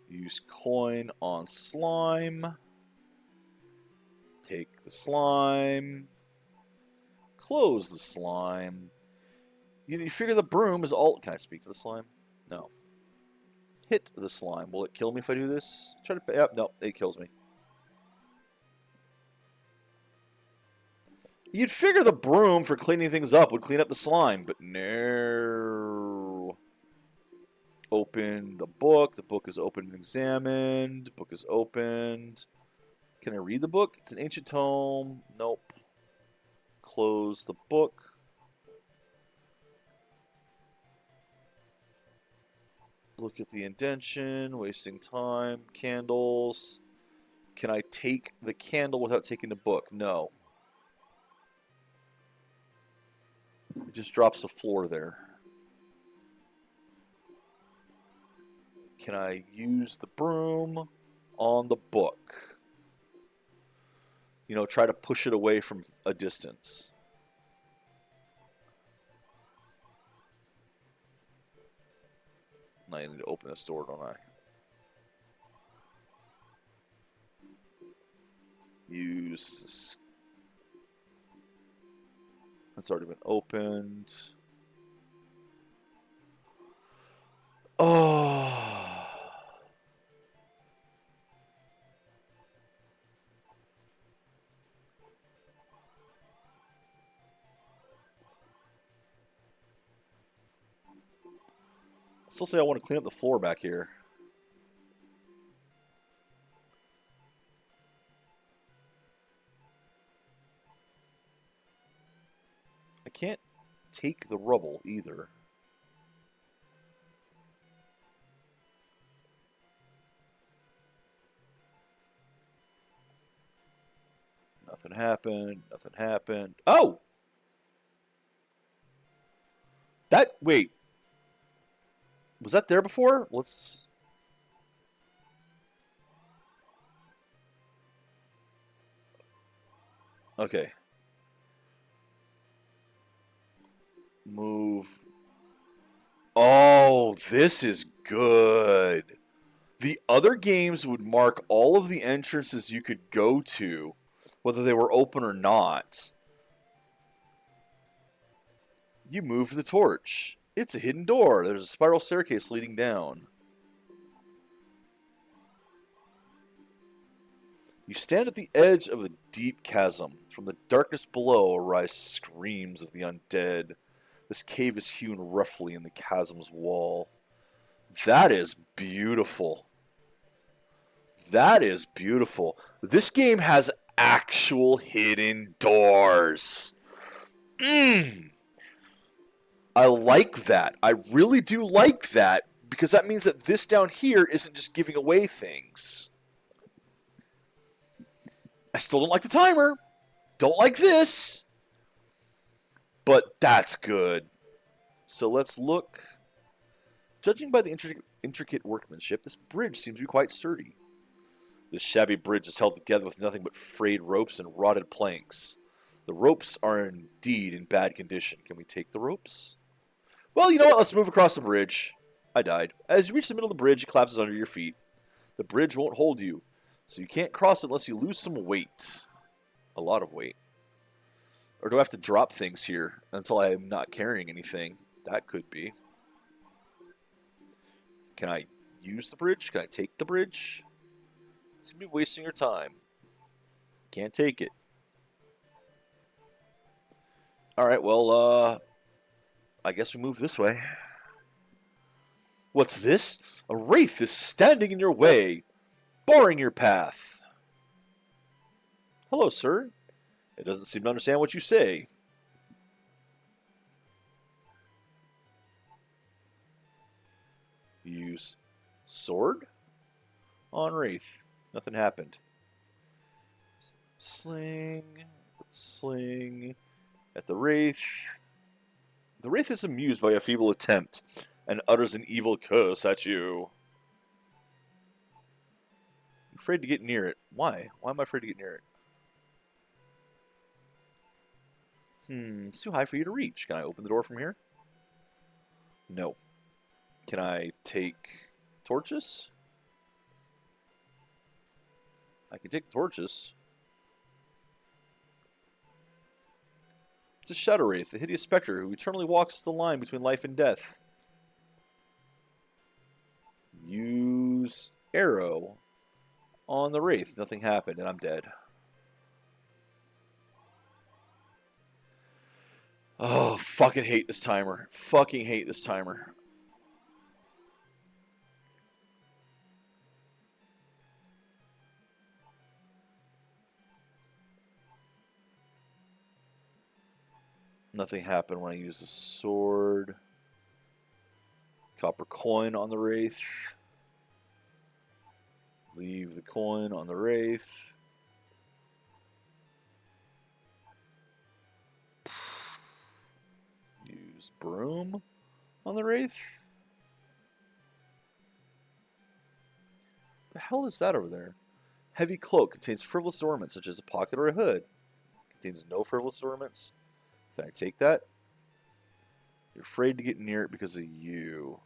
Use coin on slime. Take the slime. Close the slime. You figure the broom is all... Can I speak to the slime? No. Hit the slime. Will it kill me if I do this? Try to... Yep, no, it kills me. You'd figure the broom for cleaning things up would clean up the slime, but no. Open the book. The book is opened and examined. Book is opened. Can I read the book? It's an ancient tome. Nope. Close the book. Look at the indentation. Wasting time. Candles. Can I take the candle without taking the book? No. It just drops the floor there. Can I use the broom on the book? You know, try to push it away from a distance. Now I need to open this door, don't I? Use. That's already been opened. Oh. I still say I want to clean up the floor back here. I can't take the rubble either. Nothing happened. Nothing happened. Oh! Wait. Was that there before? Let's... Okay. Move. Oh, this is good. The other games would mark all of the entrances you could go to, whether they were open or not. You move the torch. It's a hidden door. There's a spiral staircase leading down. You stand at the edge of a deep chasm. From the darkness below arise screams of the undead. This cave is hewn roughly in the chasm's wall. That is beautiful. That is beautiful. This game has actual hidden doors. I like that. I really do like that, because that means that this down here isn't just giving away things. I still don't like the timer. Don't like this. But that's good. So let's look. Judging by the intricate workmanship, this bridge seems to be quite sturdy. This shabby bridge is held together with nothing but frayed ropes and rotted planks. The ropes are indeed in bad condition. Can we take the ropes? Well, you know what? Let's move across the bridge. I died. As you reach the middle of the bridge, it collapses under your feet. The bridge won't hold you, so you can't cross it unless you lose some weight. A lot of weight. Or do I have to drop things here until I am not carrying anything? That could be. Can I use the bridge? Can I take the bridge? It's going to be wasting your time. Can't take it. Alright, well, I guess we move this way. What's this? A wraith is standing in your way, barring your path. Hello, sir. It doesn't seem to understand what you say. Use sword on wraith. Nothing happened. Sling at the wraith. The wraith is amused by a feeble attempt and utters an evil curse at you. I'm afraid to get near it. Why? Why am I afraid to get near it? It's too high for you to reach. Can I open the door from here? No. Can I take torches? I can take the torches. It's a shadow wraith, the hideous specter who eternally walks the line between life and death. Use arrow on the wraith. Nothing happened, and I'm dead. Oh, fucking hate this timer. Fucking hate this timer. Nothing happened when I used the sword. Copper coin on the wraith. Leave the coin on the wraith. Use broom on the Wraith? The hell is that over there? Heavy cloak contains frivolous ornaments such as a pocket or a hood. Contains no frivolous ornaments. Can I take that? You're afraid to get near it because of you.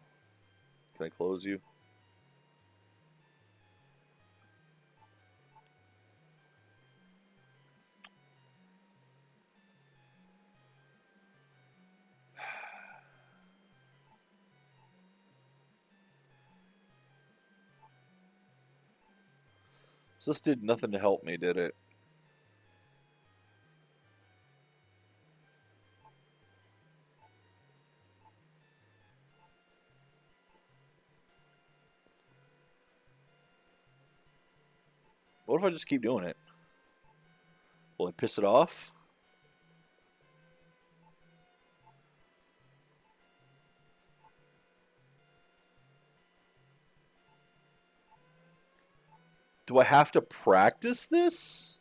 Can I close you? So this did nothing to help me, did it? What if I just keep doing it? Will I piss it off? Do I have to practice this?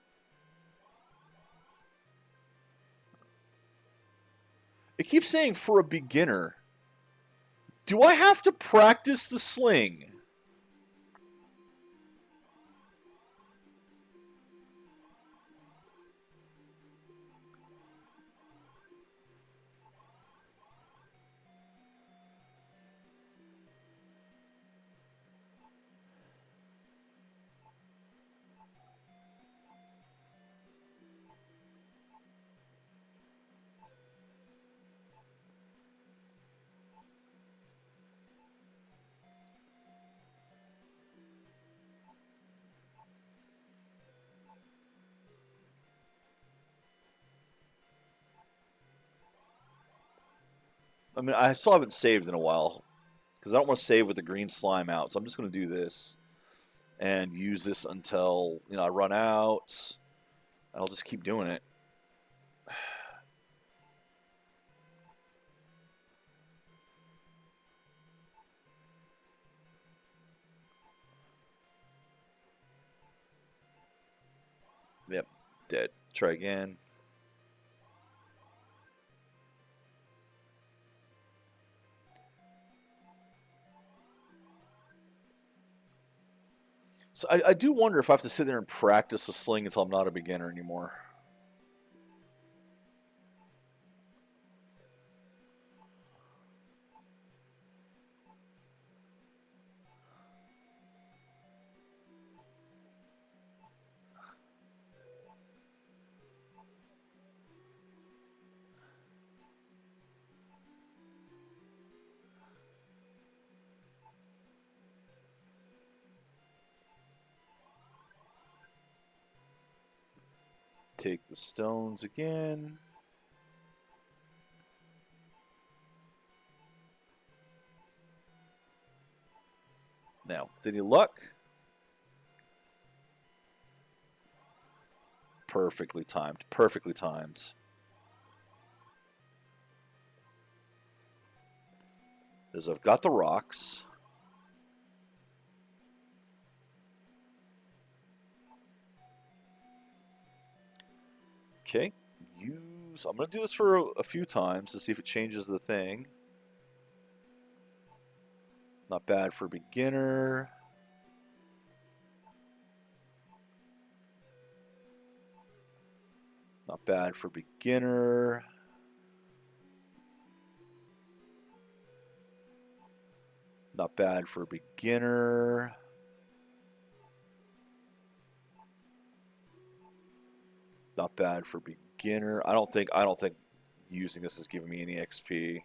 It keeps saying for a beginner. Do I have to practice the sling? I mean, I still haven't saved in a while because I don't want to save with the green slime out. So I'm just going to do this and use this until, you know, I run out. And I'll just keep doing it. Yep, dead. Try again. So I do wonder if I have to sit there and practice the sling until I'm not a beginner anymore. Take the stones again. Now, with any luck? Perfectly timed. Perfectly timed. As I've got the rocks. Okay. Use. I'm going to do this for a few times to see if it changes the thing. Not bad for beginner. Not bad for beginner. Not bad for beginner. Not bad for beginner. I don't think using this is giving me any XP.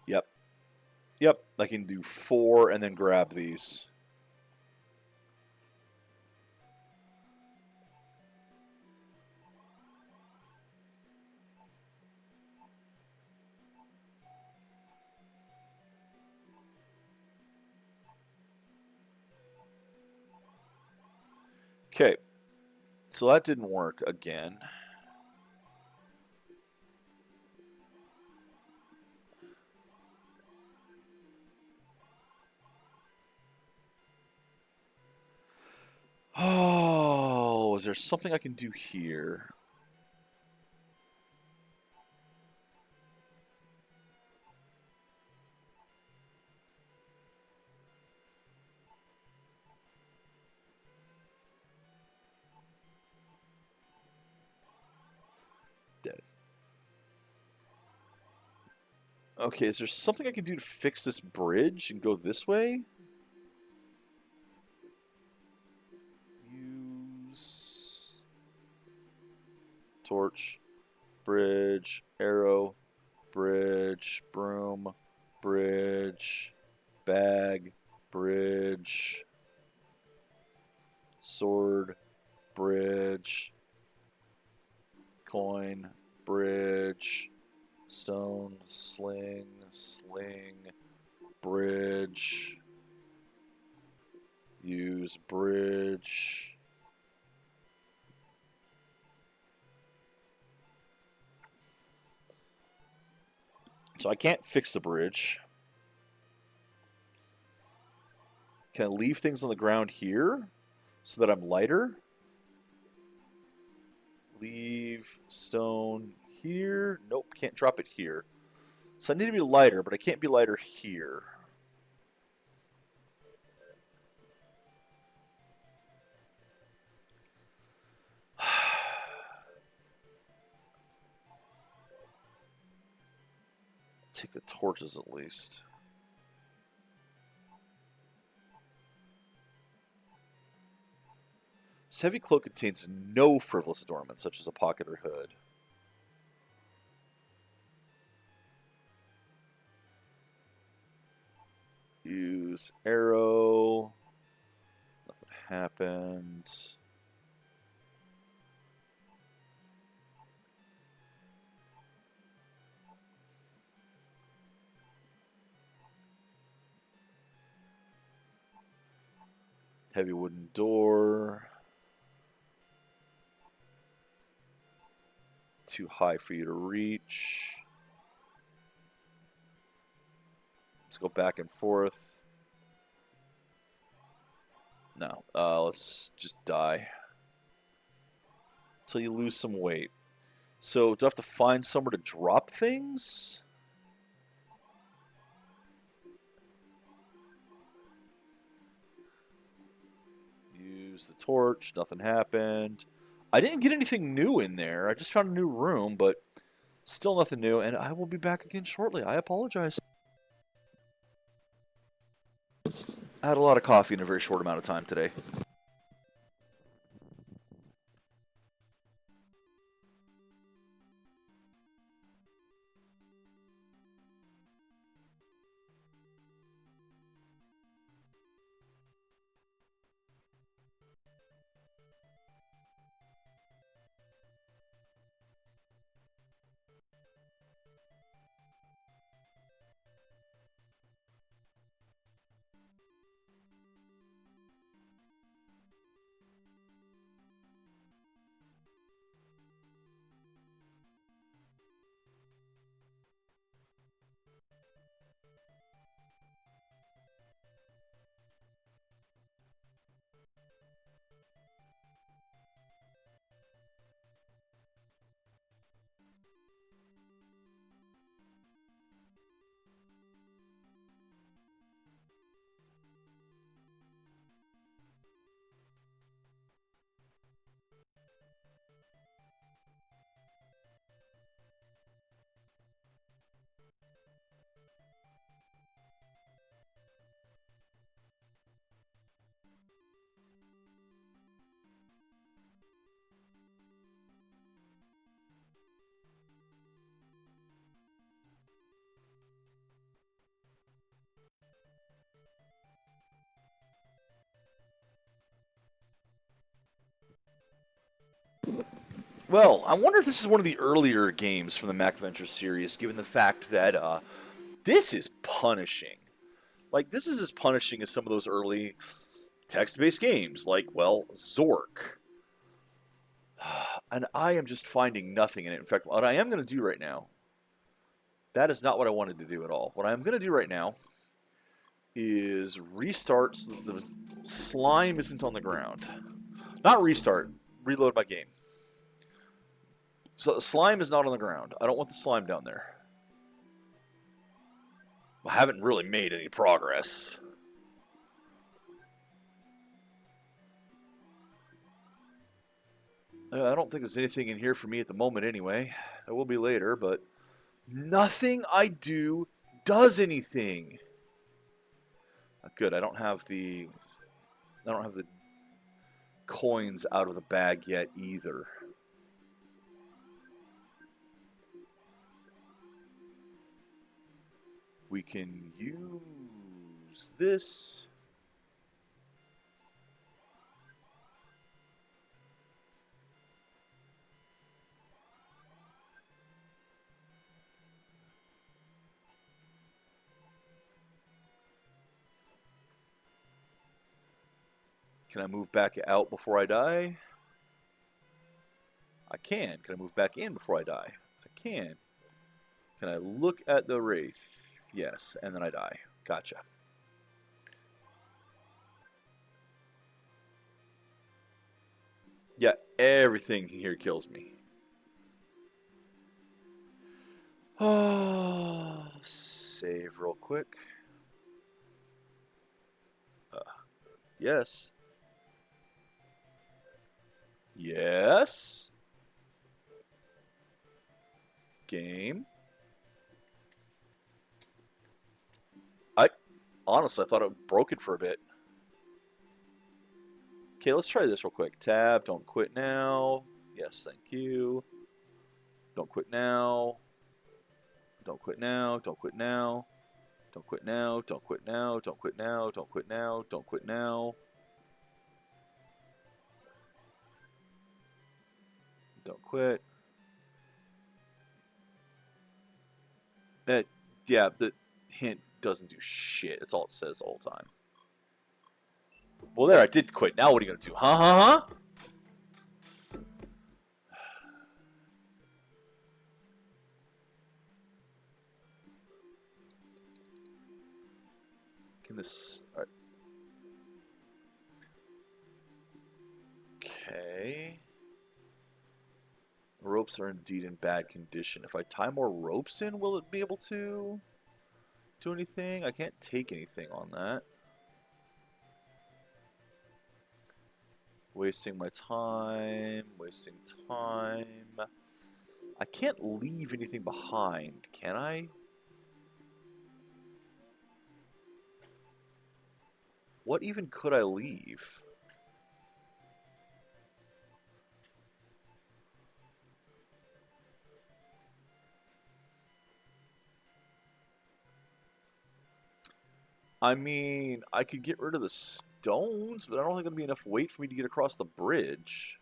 Yep. Yep, I can do 4 and then grab these. Okay, so that didn't work again. is there something I can do here? Dead. Okay, is there something I can do to fix this bridge and go this way? Use torch, bridge, arrow, bridge, broom, bridge, bag, bridge, sword, bridge, coin, bridge, stone, sling, bridge, use bridge. So I can't fix the bridge. Can I leave things on the ground here so that I'm lighter? Leave stone here. Nope, can't drop it here. So I need to be lighter, but I can't be lighter here. Take the torches at least. This heavy cloak contains no frivolous adornments, such as a pocket or hood. Use arrow. Nothing happened. Heavy wooden door. Too high for you to reach. Let's go back and forth. No, let's just die. Until you lose some weight. So, do I have to find somewhere to drop things? Use the torch, nothing happened. I didn't get anything new in there. I just found a new room, but still nothing new. And I will be back again shortly. I apologize. I had a lot of coffee in a very short amount of time today. Well, I wonder if this is one of the earlier games from the Mac Venture series, given the fact that this is punishing. Like, this is as punishing as some of those early text-based games, like, well, Zork. And I am just finding nothing in it. In fact, what I am going to do right now, that is not what I wanted to do at all. What I'm going to do right now is restart so the slime isn't on the ground. Not restart. reload my game. So the slime is not on the ground. I don't want the slime down there. I haven't really made any progress. I don't think there's anything in here for me at the moment anyway. There will be later, but nothing I do does anything. Good, I don't have the coins out of the bag yet either. We can use this. Can I move back out before I die? I can. Can I move back in before I die? I can. Can I look at the wraith? Yes, and then I die. Gotcha. Yeah, everything here kills me. Save real quick. Yes. Yes. Game. Honestly, I thought it broke it for a bit. Okay, let's try this real quick. Tab, don't quit now. Yes, thank you. Don't quit now. Don't quit now. Don't quit now. Don't quit now. Don't quit now. Don't quit now. Don't quit now. Don't quit now. Don't quit. Yeah, the hint doesn't do shit. That's all it says the whole time. Well, there, I did quit. Now what are you going to do? Huh? Can this... All right. Okay. Ropes are indeed in bad condition. If I tie more ropes in, will it be able to do anything? I can't take anything on that. Wasting my time. Wasting time. I can't leave anything behind, can I? What even could I leave? I mean, I could get rid of the stones, but I don't think there'll be enough weight for me to get across the bridge.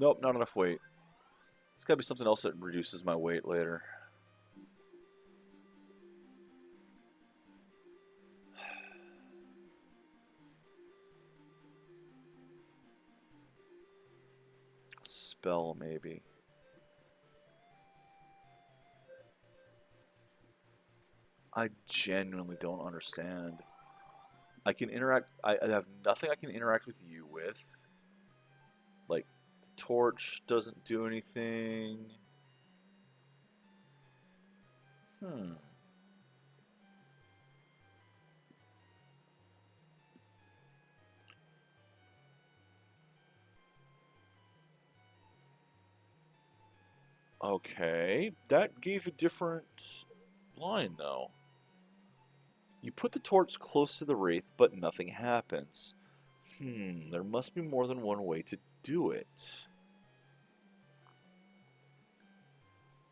Nope, not enough weight. There's gotta be something else that reduces my weight later. Spell, maybe. I genuinely don't understand. I can interact... I have nothing I can interact with you with. Like, the torch doesn't do anything. Okay, that gave a different line, though. You put the torch close to the wraith, but nothing happens. There must be more than one way to do it.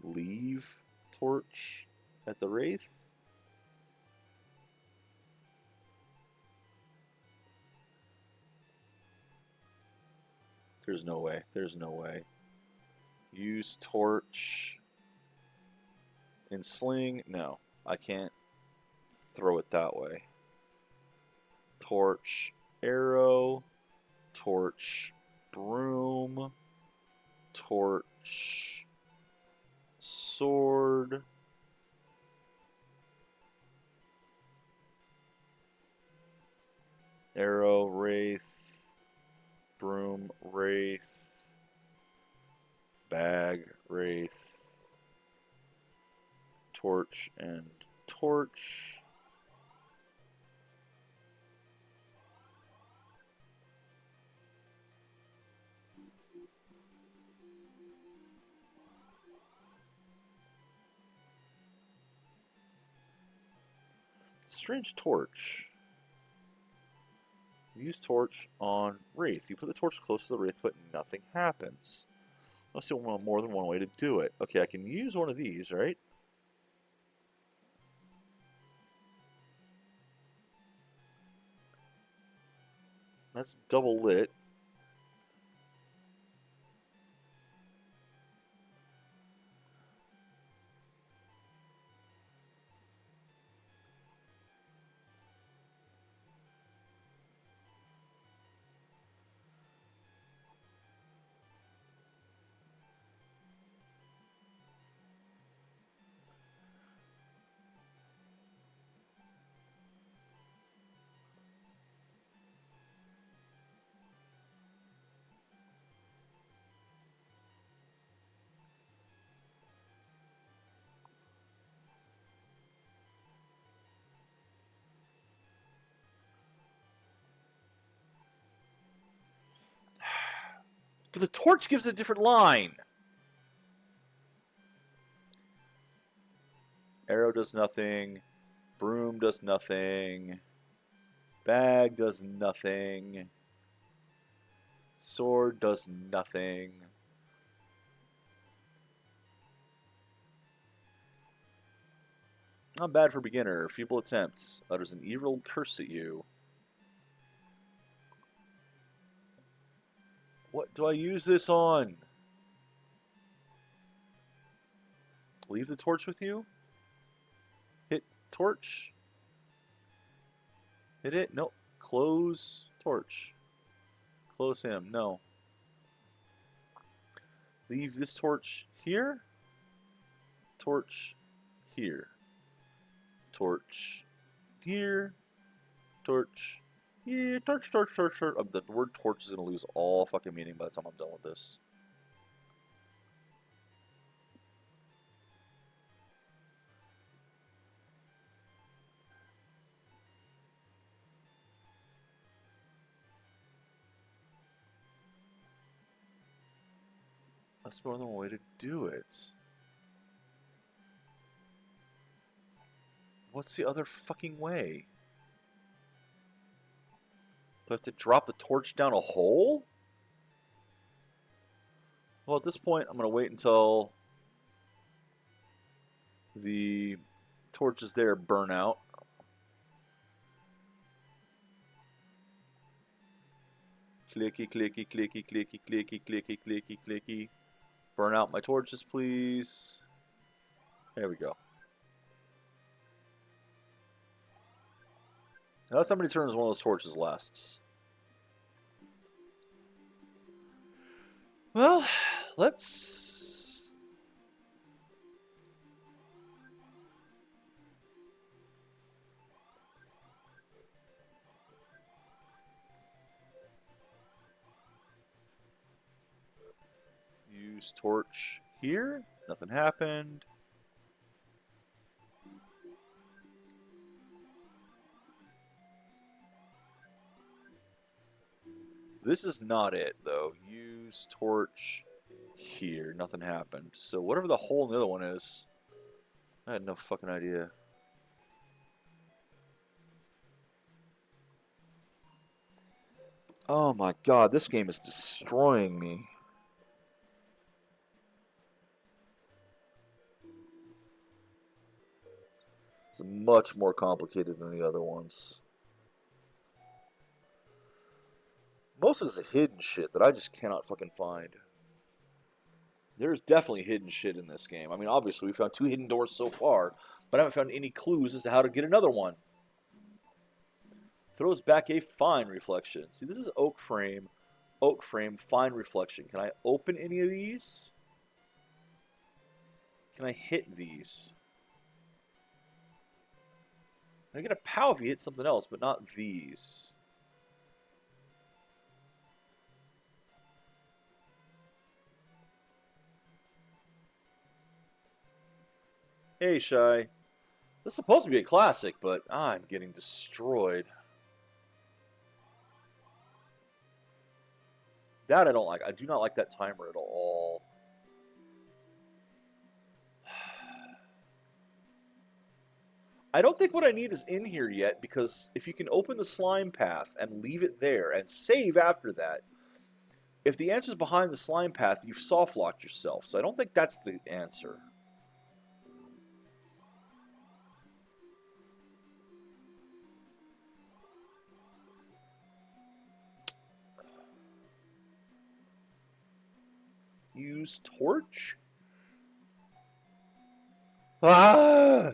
Leave torch at the Wraith. There's no way. There's no way. Use torch in sling. No, I can't throw it that way. Torch, arrow, torch, broom, torch, sword. Arrow, wraith, broom, wraith, bag, wraith, torch, and torch. Strange torch. Use torch on Wraith. You put the torch close to the Wraith foot, nothing happens. Let's see more than one way to do it. Okay, I can use one of these, right? That's double lit. But the torch gives a different line. Arrow does nothing. Broom does nothing. Bag does nothing. Sword does nothing. Not bad for beginner. Feeble attempts. Utters an evil curse at you. What do I use this on? Leave the torch with you? Hit torch? Hit it? Nope. Close torch. Close him. No. Leave this torch here. Torch here. Torch here. Torch here. Torch, torch, torch, torch. The word torch is going to lose all fucking meaning by the time I'm done with this. That's more than one way to do it. What's the other fucking way? Do I have to drop the torch down a hole? Well, at this point, I'm going to wait until the torches there burn out. Clicky, clicky, clicky, clicky, clicky, clicky, clicky, clicky. Burn out my torches, please. There we go. Now, that's how many turns one of those torches lasts. Well, let's... use torch here. Nothing happened. This is not it, though. Use torch here. Nothing happened. So whatever the hole in the other one is, I had no fucking idea. Oh my god, this game is destroying me. It's much more complicated than the other ones. Most of it's hidden shit that I just cannot fucking find. There's definitely hidden shit in this game. I mean, obviously, we found 2 hidden doors so far, but I haven't found any clues as to how to get another one. Throws back a fine reflection. See, this is oak frame, fine reflection. Can I open any of these? Can I hit these? I get a POW if you hit something else, but not these. Hey, Shy. This is supposed to be a classic, but I'm getting destroyed. That I don't like. I do not like that timer at all. I don't think what I need is in here yet, because if you can open the slime path and leave it there and save after that, if the answer's behind the slime path, you've soft-locked yourself. So I don't think that's the answer. Use torch? Ah!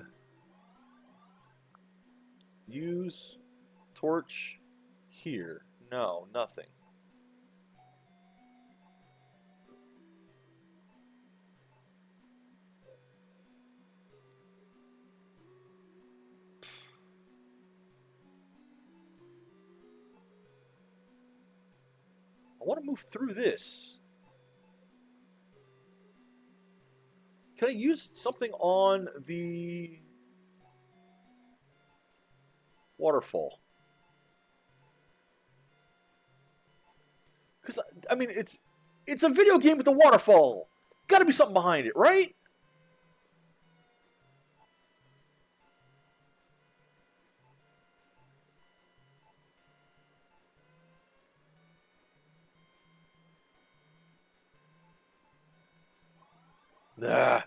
Use torch here. No, nothing. I want to move through this. Can I use something on the waterfall? Because, I mean, it's a video game with a waterfall. Gotta be something behind it, right? Nah.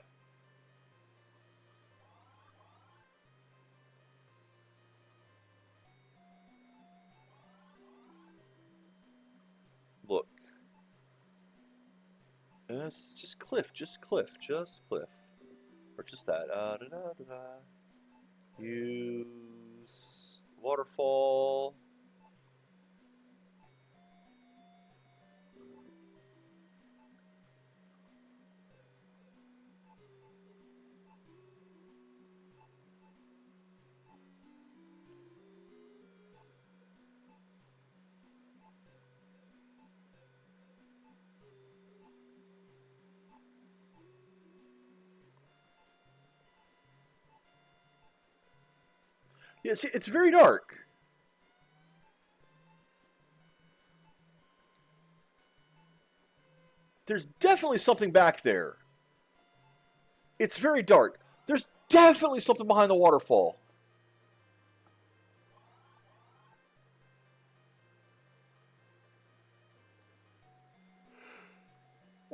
Look. It's just cliff, just cliff, just cliff. Or just that. Da, da, da, da. Use waterfall. Yeah, see, it's very dark. There's definitely something back there. It's very dark. There's definitely something behind the waterfall.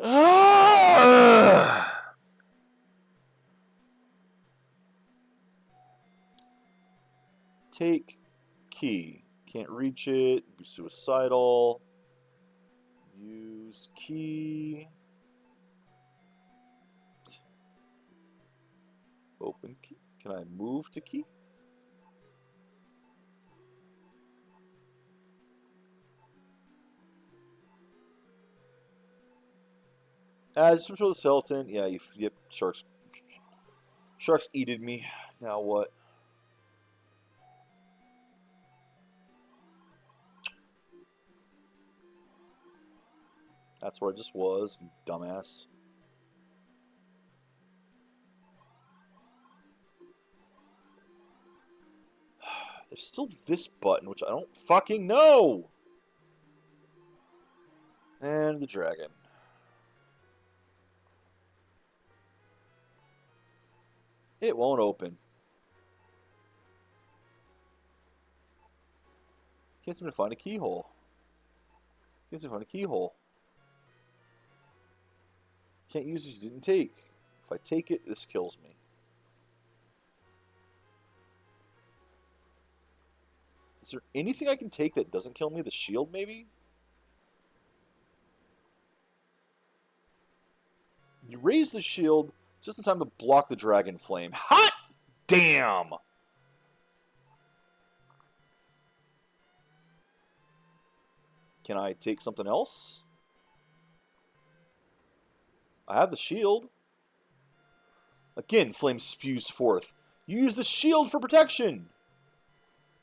Ah! Take key. Can't reach it. Be suicidal. Use key. Open key. Can I move to key? Just control the skeleton. Yeah, yep, sharks. Sharks eated me. Now what? That's where I just was, you dumbass. There's still this button, which I don't fucking know! And the dragon. It won't open. Can't seem to find a keyhole. Gives me find a keyhole. Can't use it you didn't take. If I take it, this kills me. Is there anything I can take that doesn't kill me? The shield, maybe? You raise the shield just in time to block the dragon flame. Hot damn! Can I take something else? I have the shield. Again, flame spews forth. You use the shield for protection.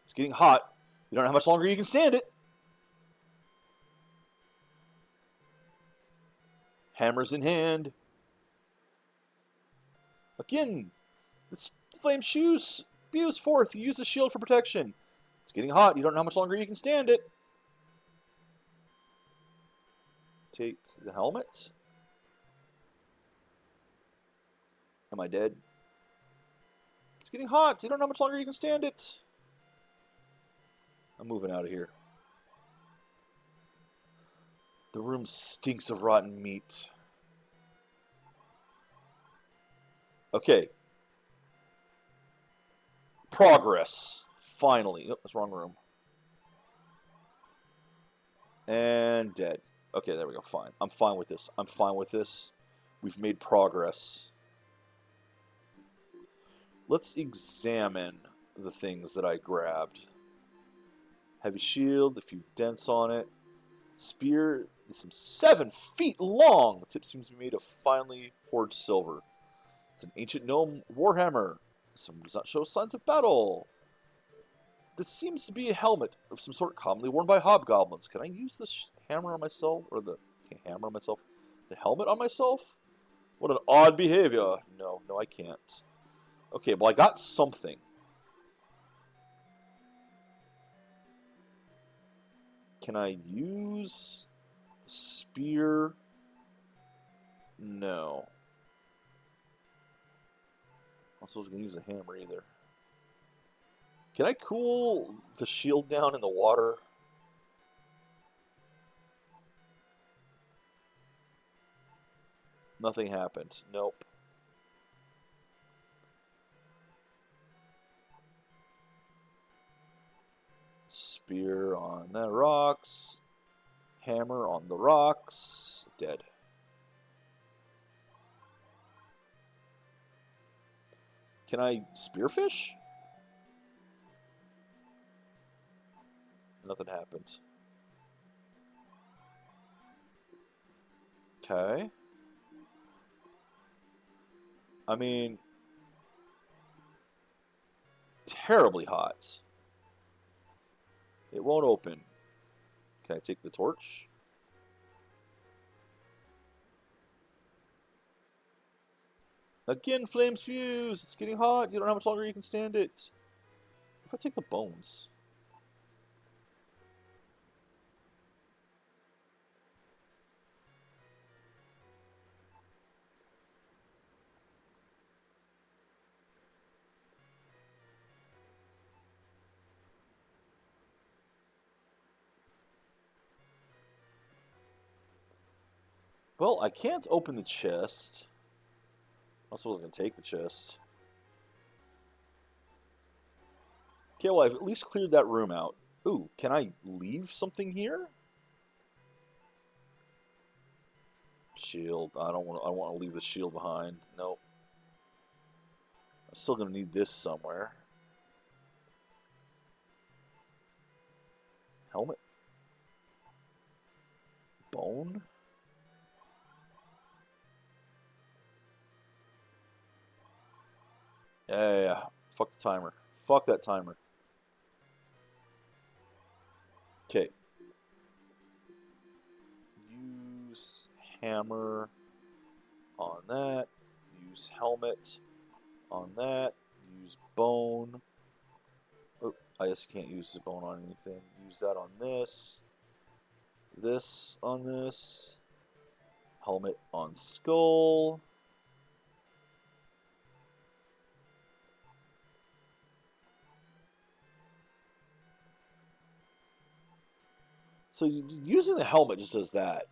It's getting hot. You don't know how much longer you can stand it. Hammers in hand. Again, this flame spews forth. You use the shield for protection. It's getting hot. You don't know how much longer you can stand it. Take the helmet. Am I dead? It's getting hot. You don't know how much longer you can stand it. I'm moving out of here. The room stinks of rotten meat. Okay. Progress. Finally. Oh, that's the wrong room. And dead. Okay, there we go. Fine. I'm fine with this. I'm fine with this. We've made progress. Let's examine the things that I grabbed. Heavy shield, a few dents on it. Spear, some 7 feet long. The tip seems to be made of finely forged silver. It's an ancient gnome warhammer. Some does not show signs of battle. This seems to be a helmet of some sort commonly worn by hobgoblins. Can I use this hammer on myself? Or the hammer on myself? The helmet on myself? What an odd behavior. No, I can't. Okay, well I got something. Can I use the spear? No. I'm not supposed to use the hammer either. Can I cool the shield down in the water? Nothing happened. Nope. Spear on the rocks. Hammer on the rocks. Dead. Can I spearfish? Nothing happened. Okay. I mean, terribly hot. It won't open. Can I take the torch? Again, flames fuse. It's getting hot. You don't know how much longer you can stand it. If I take the bones. Well, I can't open the chest. I suppose I can take the chest. Okay, well, I've at least cleared that room out. Ooh, can I leave something here? Shield. I don't want to leave the shield behind. Nope. I'm still going to need this somewhere. Helmet. Bone. Yeah. Fuck the timer. Fuck that timer. Okay. Use hammer on that. Use helmet on that. Use bone. Oh, I guess you can't use the bone on anything. Use that on this. This on this. Helmet on skull. So using the helmet just does that.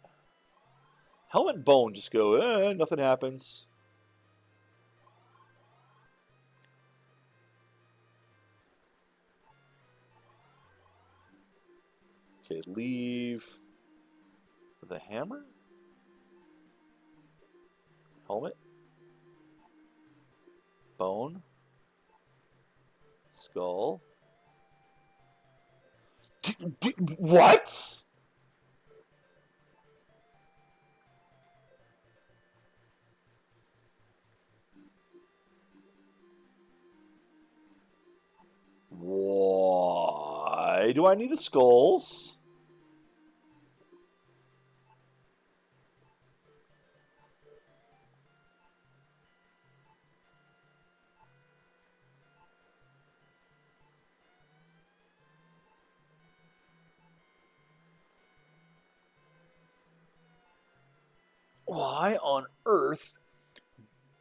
Helmet and bone just go, nothing happens. Okay, leave the hammer. Helmet. Bone. Skull. What? Why do I need the skulls? Why on earth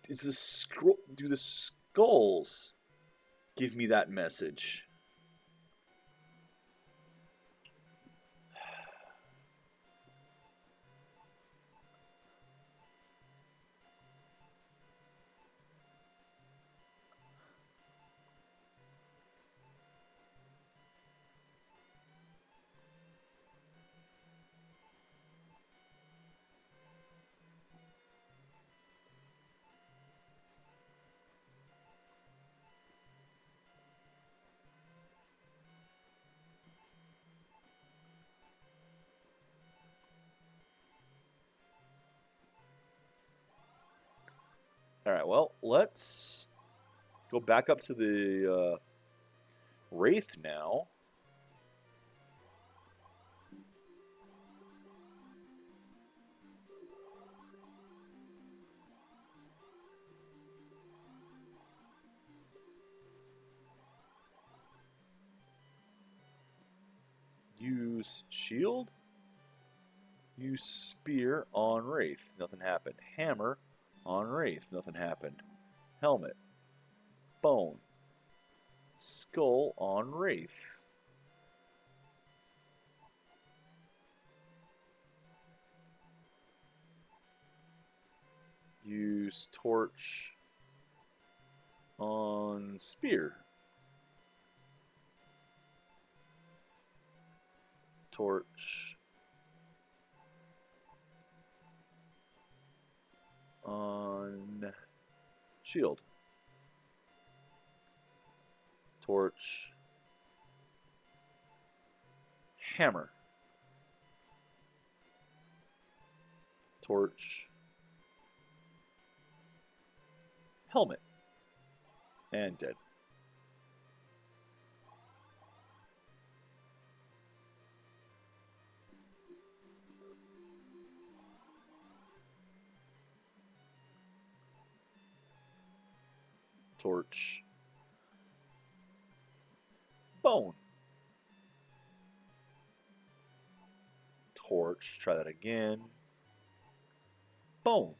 is do the skulls give me that message? Alright, well, let's go back up to the Wraith now. Use shield. Use spear on Wraith. Nothing happened. Hammer on Wraith. Nothing happened. Helmet. Bone. Skull on Wraith. Use torch on spear. Torch on shield. Torch. Hammer. Torch. Helmet. And dead. Torch. Bone. Torch. Try that again. Bone.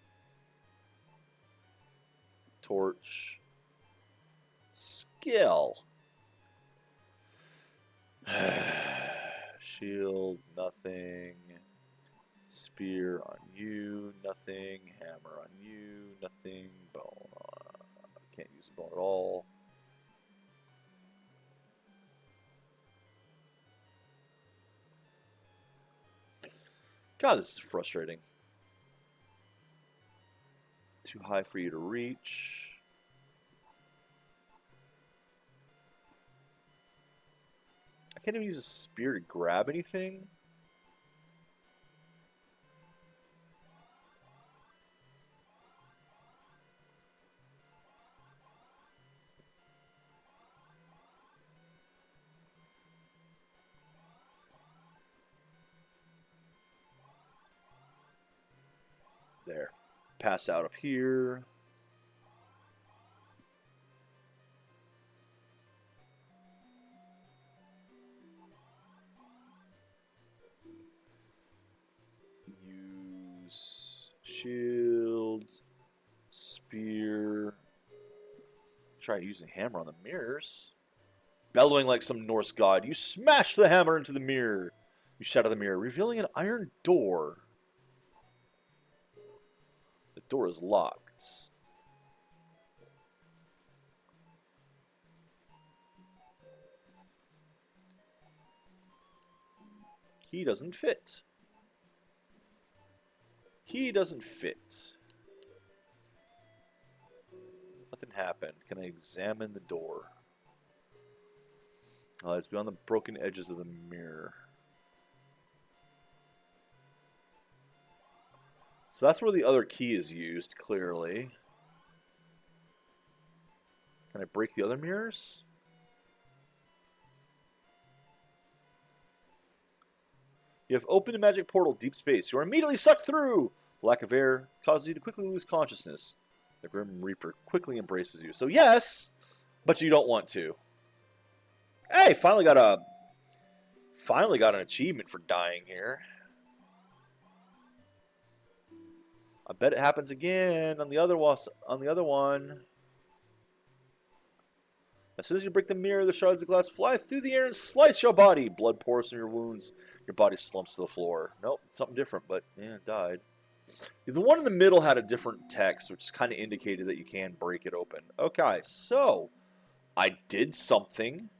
Torch. Skill. Shield. Nothing. Spear on you. Nothing. Hammer on you. Nothing. Bone. Can't use the bone at all. God, this is frustrating. Too high for you to reach. I can't even use a spear to grab anything. There. Pass out up here. Use shield, spear. Try using hammer on the mirrors. Bellowing like some Norse god, you smash the hammer into the mirror. You shatter the mirror, revealing an iron door. The door is locked. Key doesn't fit. Key doesn't fit. Nothing happened. Can I examine the door? It's beyond the broken edges of the mirror. So that's where the other key is used, clearly. Can I break the other mirrors? You have opened a magic portal, deep space. You are immediately sucked through! The lack of air causes you to quickly lose consciousness. The Grim Reaper quickly embraces you. So yes, but you don't want to. Hey, finally got an achievement for dying here. I bet it happens again on the other one. As soon as you break the mirror, the shards of glass fly through the air and slice your body. Blood pours from your wounds. Your body slumps to the floor. Nope, something different, but yeah, it died. The one in the middle had a different text, which kind of indicated that you can break it open. Okay, so I did something.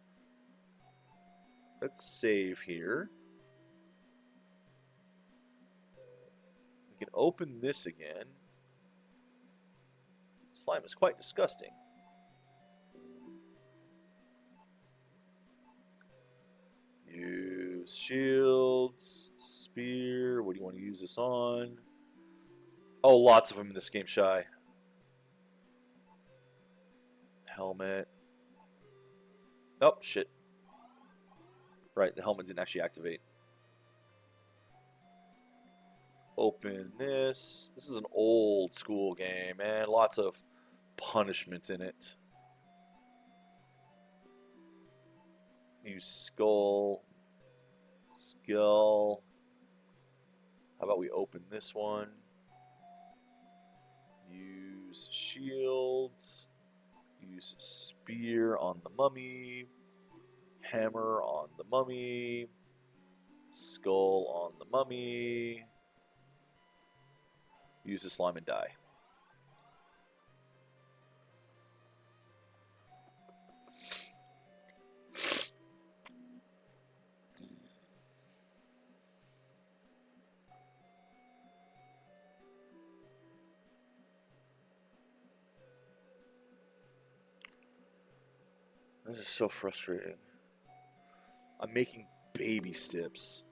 Let's save here. We can open this again. Slime is quite disgusting. Use shields, spear. What do you want to use this on? Oh, lots of them in this game, Shy. Helmet. Oh, shit. Right, the helmet didn't actually activate. Open this. This is an old school game, man. Lots of punishment in it. Use skull. Skull. How about we open this one? Use shields. Use spear on the mummy. Hammer on the mummy. Skull on the mummy. Use the slime and die. This is so frustrating. I'm making baby steps.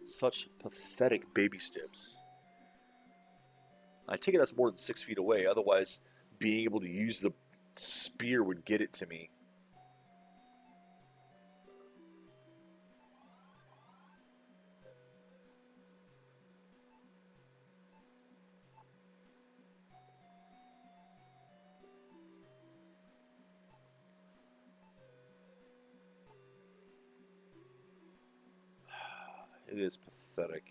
Such pathetic baby steps. I take it that's more than 6 feet away. Otherwise, being able to use the spear would get it to me. It is pathetic.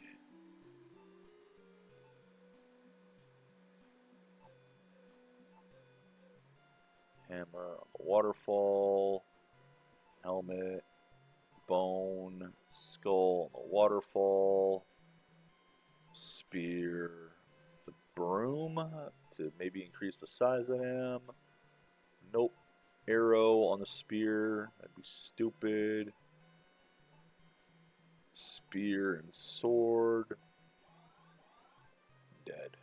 Hammer on the waterfall. Helmet. Bone. Skull on the waterfall. Spear. The broom to maybe increase the size that I am. Nope. Arrow on the spear. That'd be stupid. Spear and sword. Dead.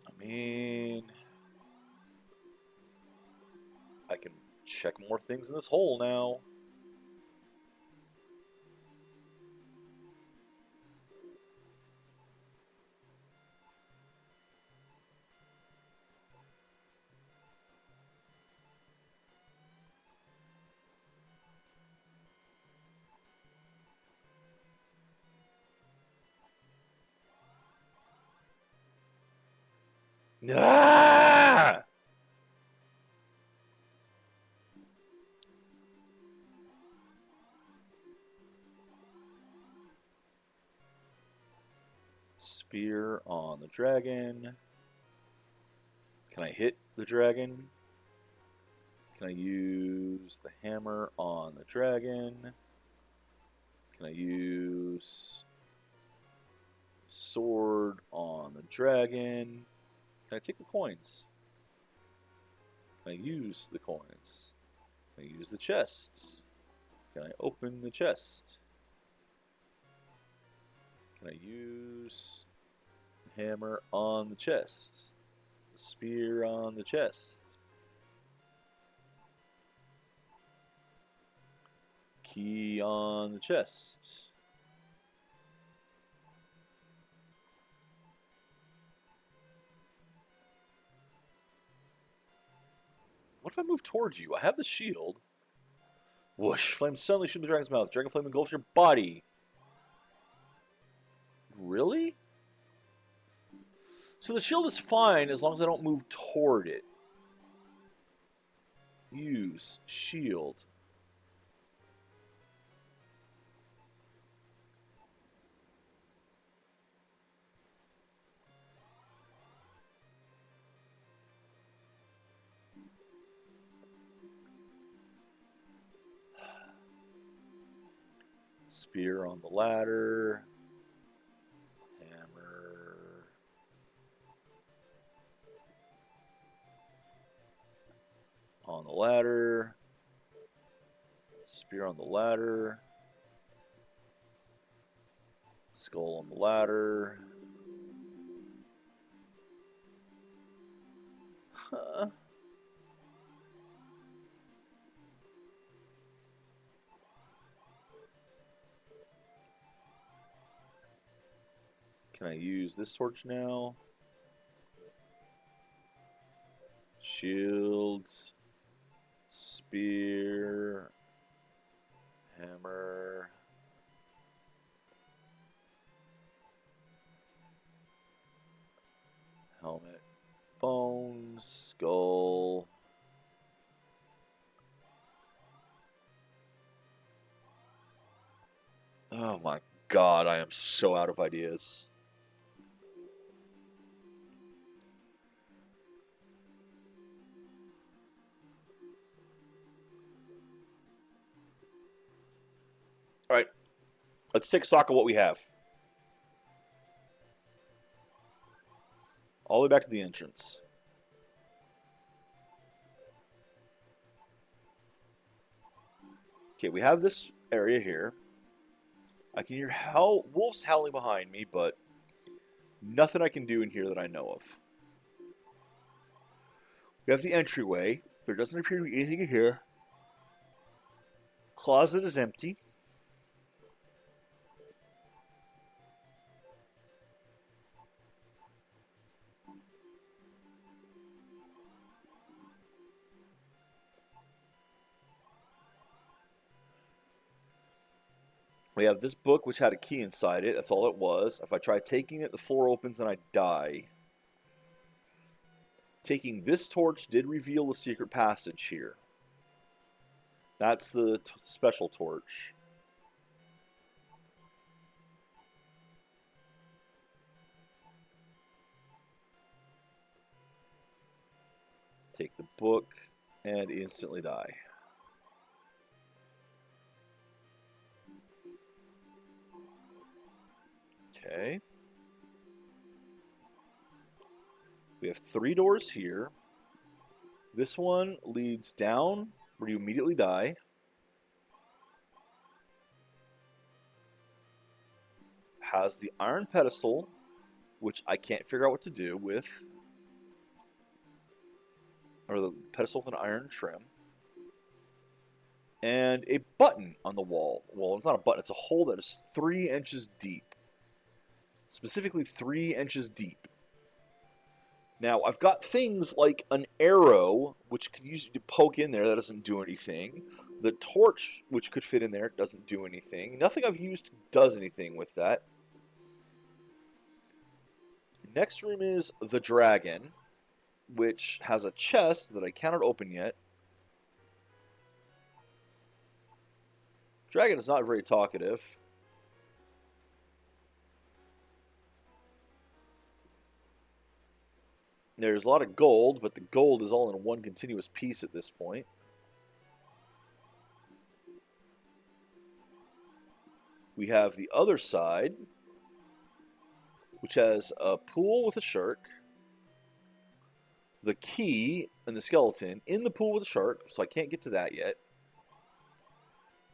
I mean, I can check more things in this hole now. Spear on the dragon. Can I hit the dragon? Can I use the hammer on the dragon? Can I use sword on the dragon? Can I take the coins? Can I use the coins? Can I use the chest? Can I open the chest? Can I use the hammer on the chest? The spear on the chest? Key on the chest? What if I move towards you? I have the shield. Whoosh! Flame suddenly shoot the dragon's mouth. Dragon flame engulfs your body. Really? So the shield is fine as long as I don't move toward it. Use shield. Spear on the ladder. Hammer. On the ladder. Spear on the ladder. Skull on the ladder. Huh. Can I use this torch now? Shields. Spear. Hammer. Helmet. Bone. Skull. Oh my god, I am so out of ideas. Alright, let's take stock of what we have. All the way back to the entrance. Okay, we have this area here. I can hear wolves howling behind me, but nothing I can do in here that I know of. We have the entryway. There doesn't appear to be anything in here. Closet is empty. We have this book, which had a key inside it. That's all it was. If I try taking it, the floor opens and I die. Taking this torch did reveal the secret passage here. That's the special torch. Take the book and instantly die. Okay. We have 3 doors here. This one leads down where you immediately die. Has the iron pedestal, which I can't figure out what to do with. Or the pedestal with an iron trim. And a button on the wall. Well, it's not a button, it's a hole that is 3 inches deep. Specifically 3 inches deep. Now, I've got things like an arrow, which could use to poke in there. That doesn't do anything. The torch, which could fit in there, doesn't do anything. Nothing I've used does anything with that. Next room is the dragon, which has a chest that I cannot open yet. Dragon is not very talkative. There's a lot of gold, but the gold is all in one continuous piece at this point. We have the other side, which has a pool with a shark, the key and the skeleton in the pool with the shark, so I can't get to that yet.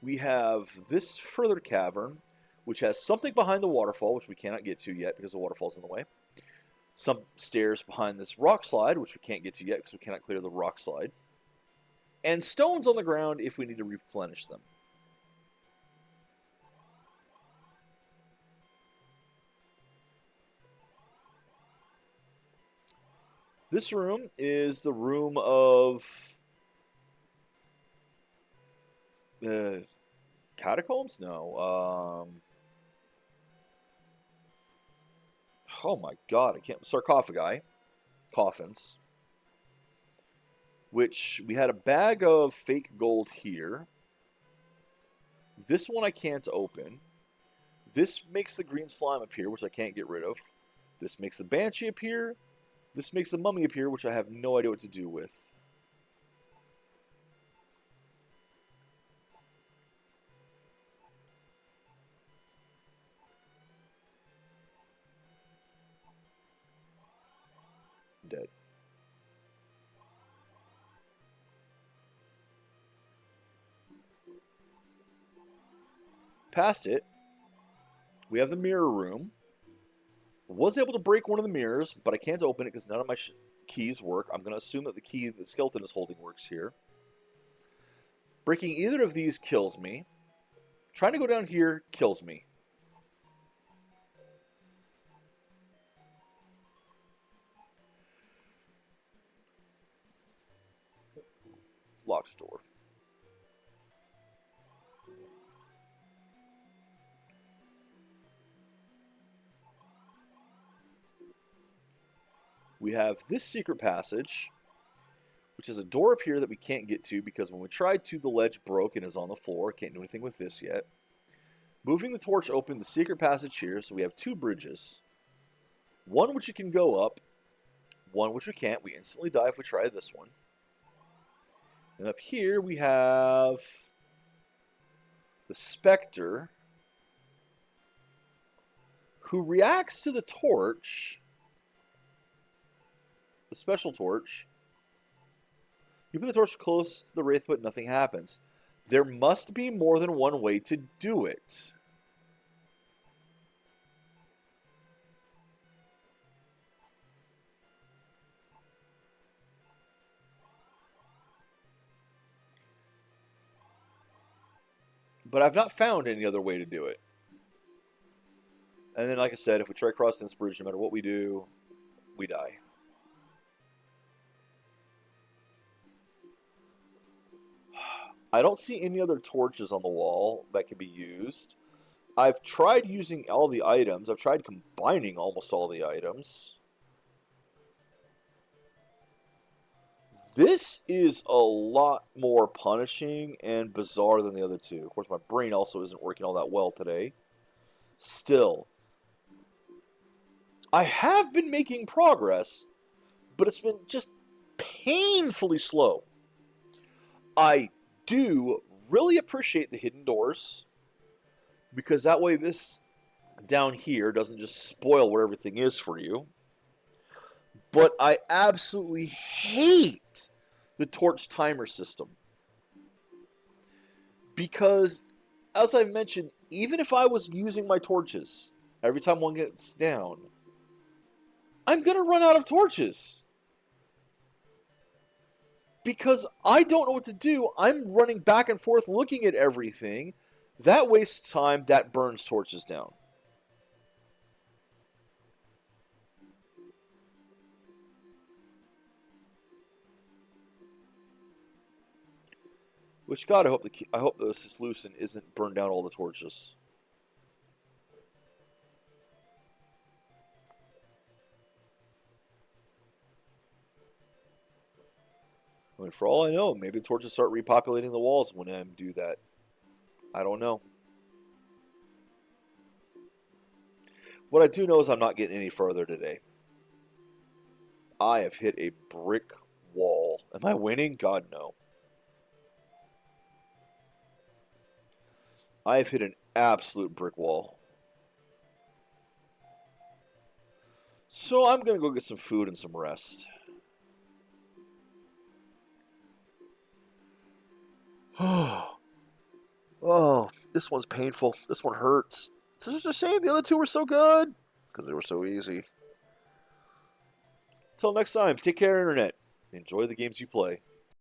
We have this further cavern, which has something behind the waterfall, which we cannot get to yet because the waterfall's in the way. Some stairs behind this rock slide, which we can't get to yet because we cannot clear the rock slide. And stones on the ground if we need to replenish them. This room is the room of catacombs? No. Oh my god, I can't. Sarcophagi. Coffins. Which we had a bag of fake gold here. This one I can't open. This makes the green slime appear, which I can't get rid of. This makes the banshee appear. This makes the mummy appear, which I have no idea what to do with. Dead. Past it, we have the mirror room. Was able to break one of the mirrors, but I can't open it because none of my keys work. I'm going to assume that the key the skeleton is holding works here. Breaking either of these kills me. Trying to go down here kills me. Locked door. We have this secret passage, which is a door up here that we can't get to because when we tried to, the ledge broke and is on the floor. Can't do anything with this yet. Moving the torch opened the secret passage here, so we have two bridges. One which you can go up, one which we can't. We instantly die if we try this one. And up here we have the specter, who reacts to the torch, the special torch. You put the torch close to the wraith, but nothing happens. There must be more than one way to do it. But I've not found any other way to do it. And then, like I said, if we try crossing this bridge, no matter what we do, we die. I don't see any other torches on the wall that can be used. I've tried using all the items. I've tried combining almost all the items. This is a lot more punishing and bizarre than the other two. Of course, my brain also isn't working all that well today. Still, I have been making progress, but it's been just painfully slow. I do really appreciate the hidden doors, because that way this down here doesn't just spoil where everything is for you. But I absolutely hate the torch timer system. Because, as I mentioned, even if I was using my torches every time one gets down, I'm going to run out of torches. Because I don't know what to do. I'm running back and forth looking at everything. That wastes time. That burns torches down. Which, God, I hope the Sislucin isn't burned down all the torches. I mean, for all I know, maybe the torches start repopulating the walls when I do that. I don't know. What I do know is I'm not getting any further today. I have hit a brick wall. Am I winning? God, no. I have hit an absolute brick wall. So I'm going to go get some food and some rest. Oh, this one's painful. This one hurts. It's just a shame the other two were so good. Because they were so easy. Until next time, take care, Internet. Enjoy the games you play.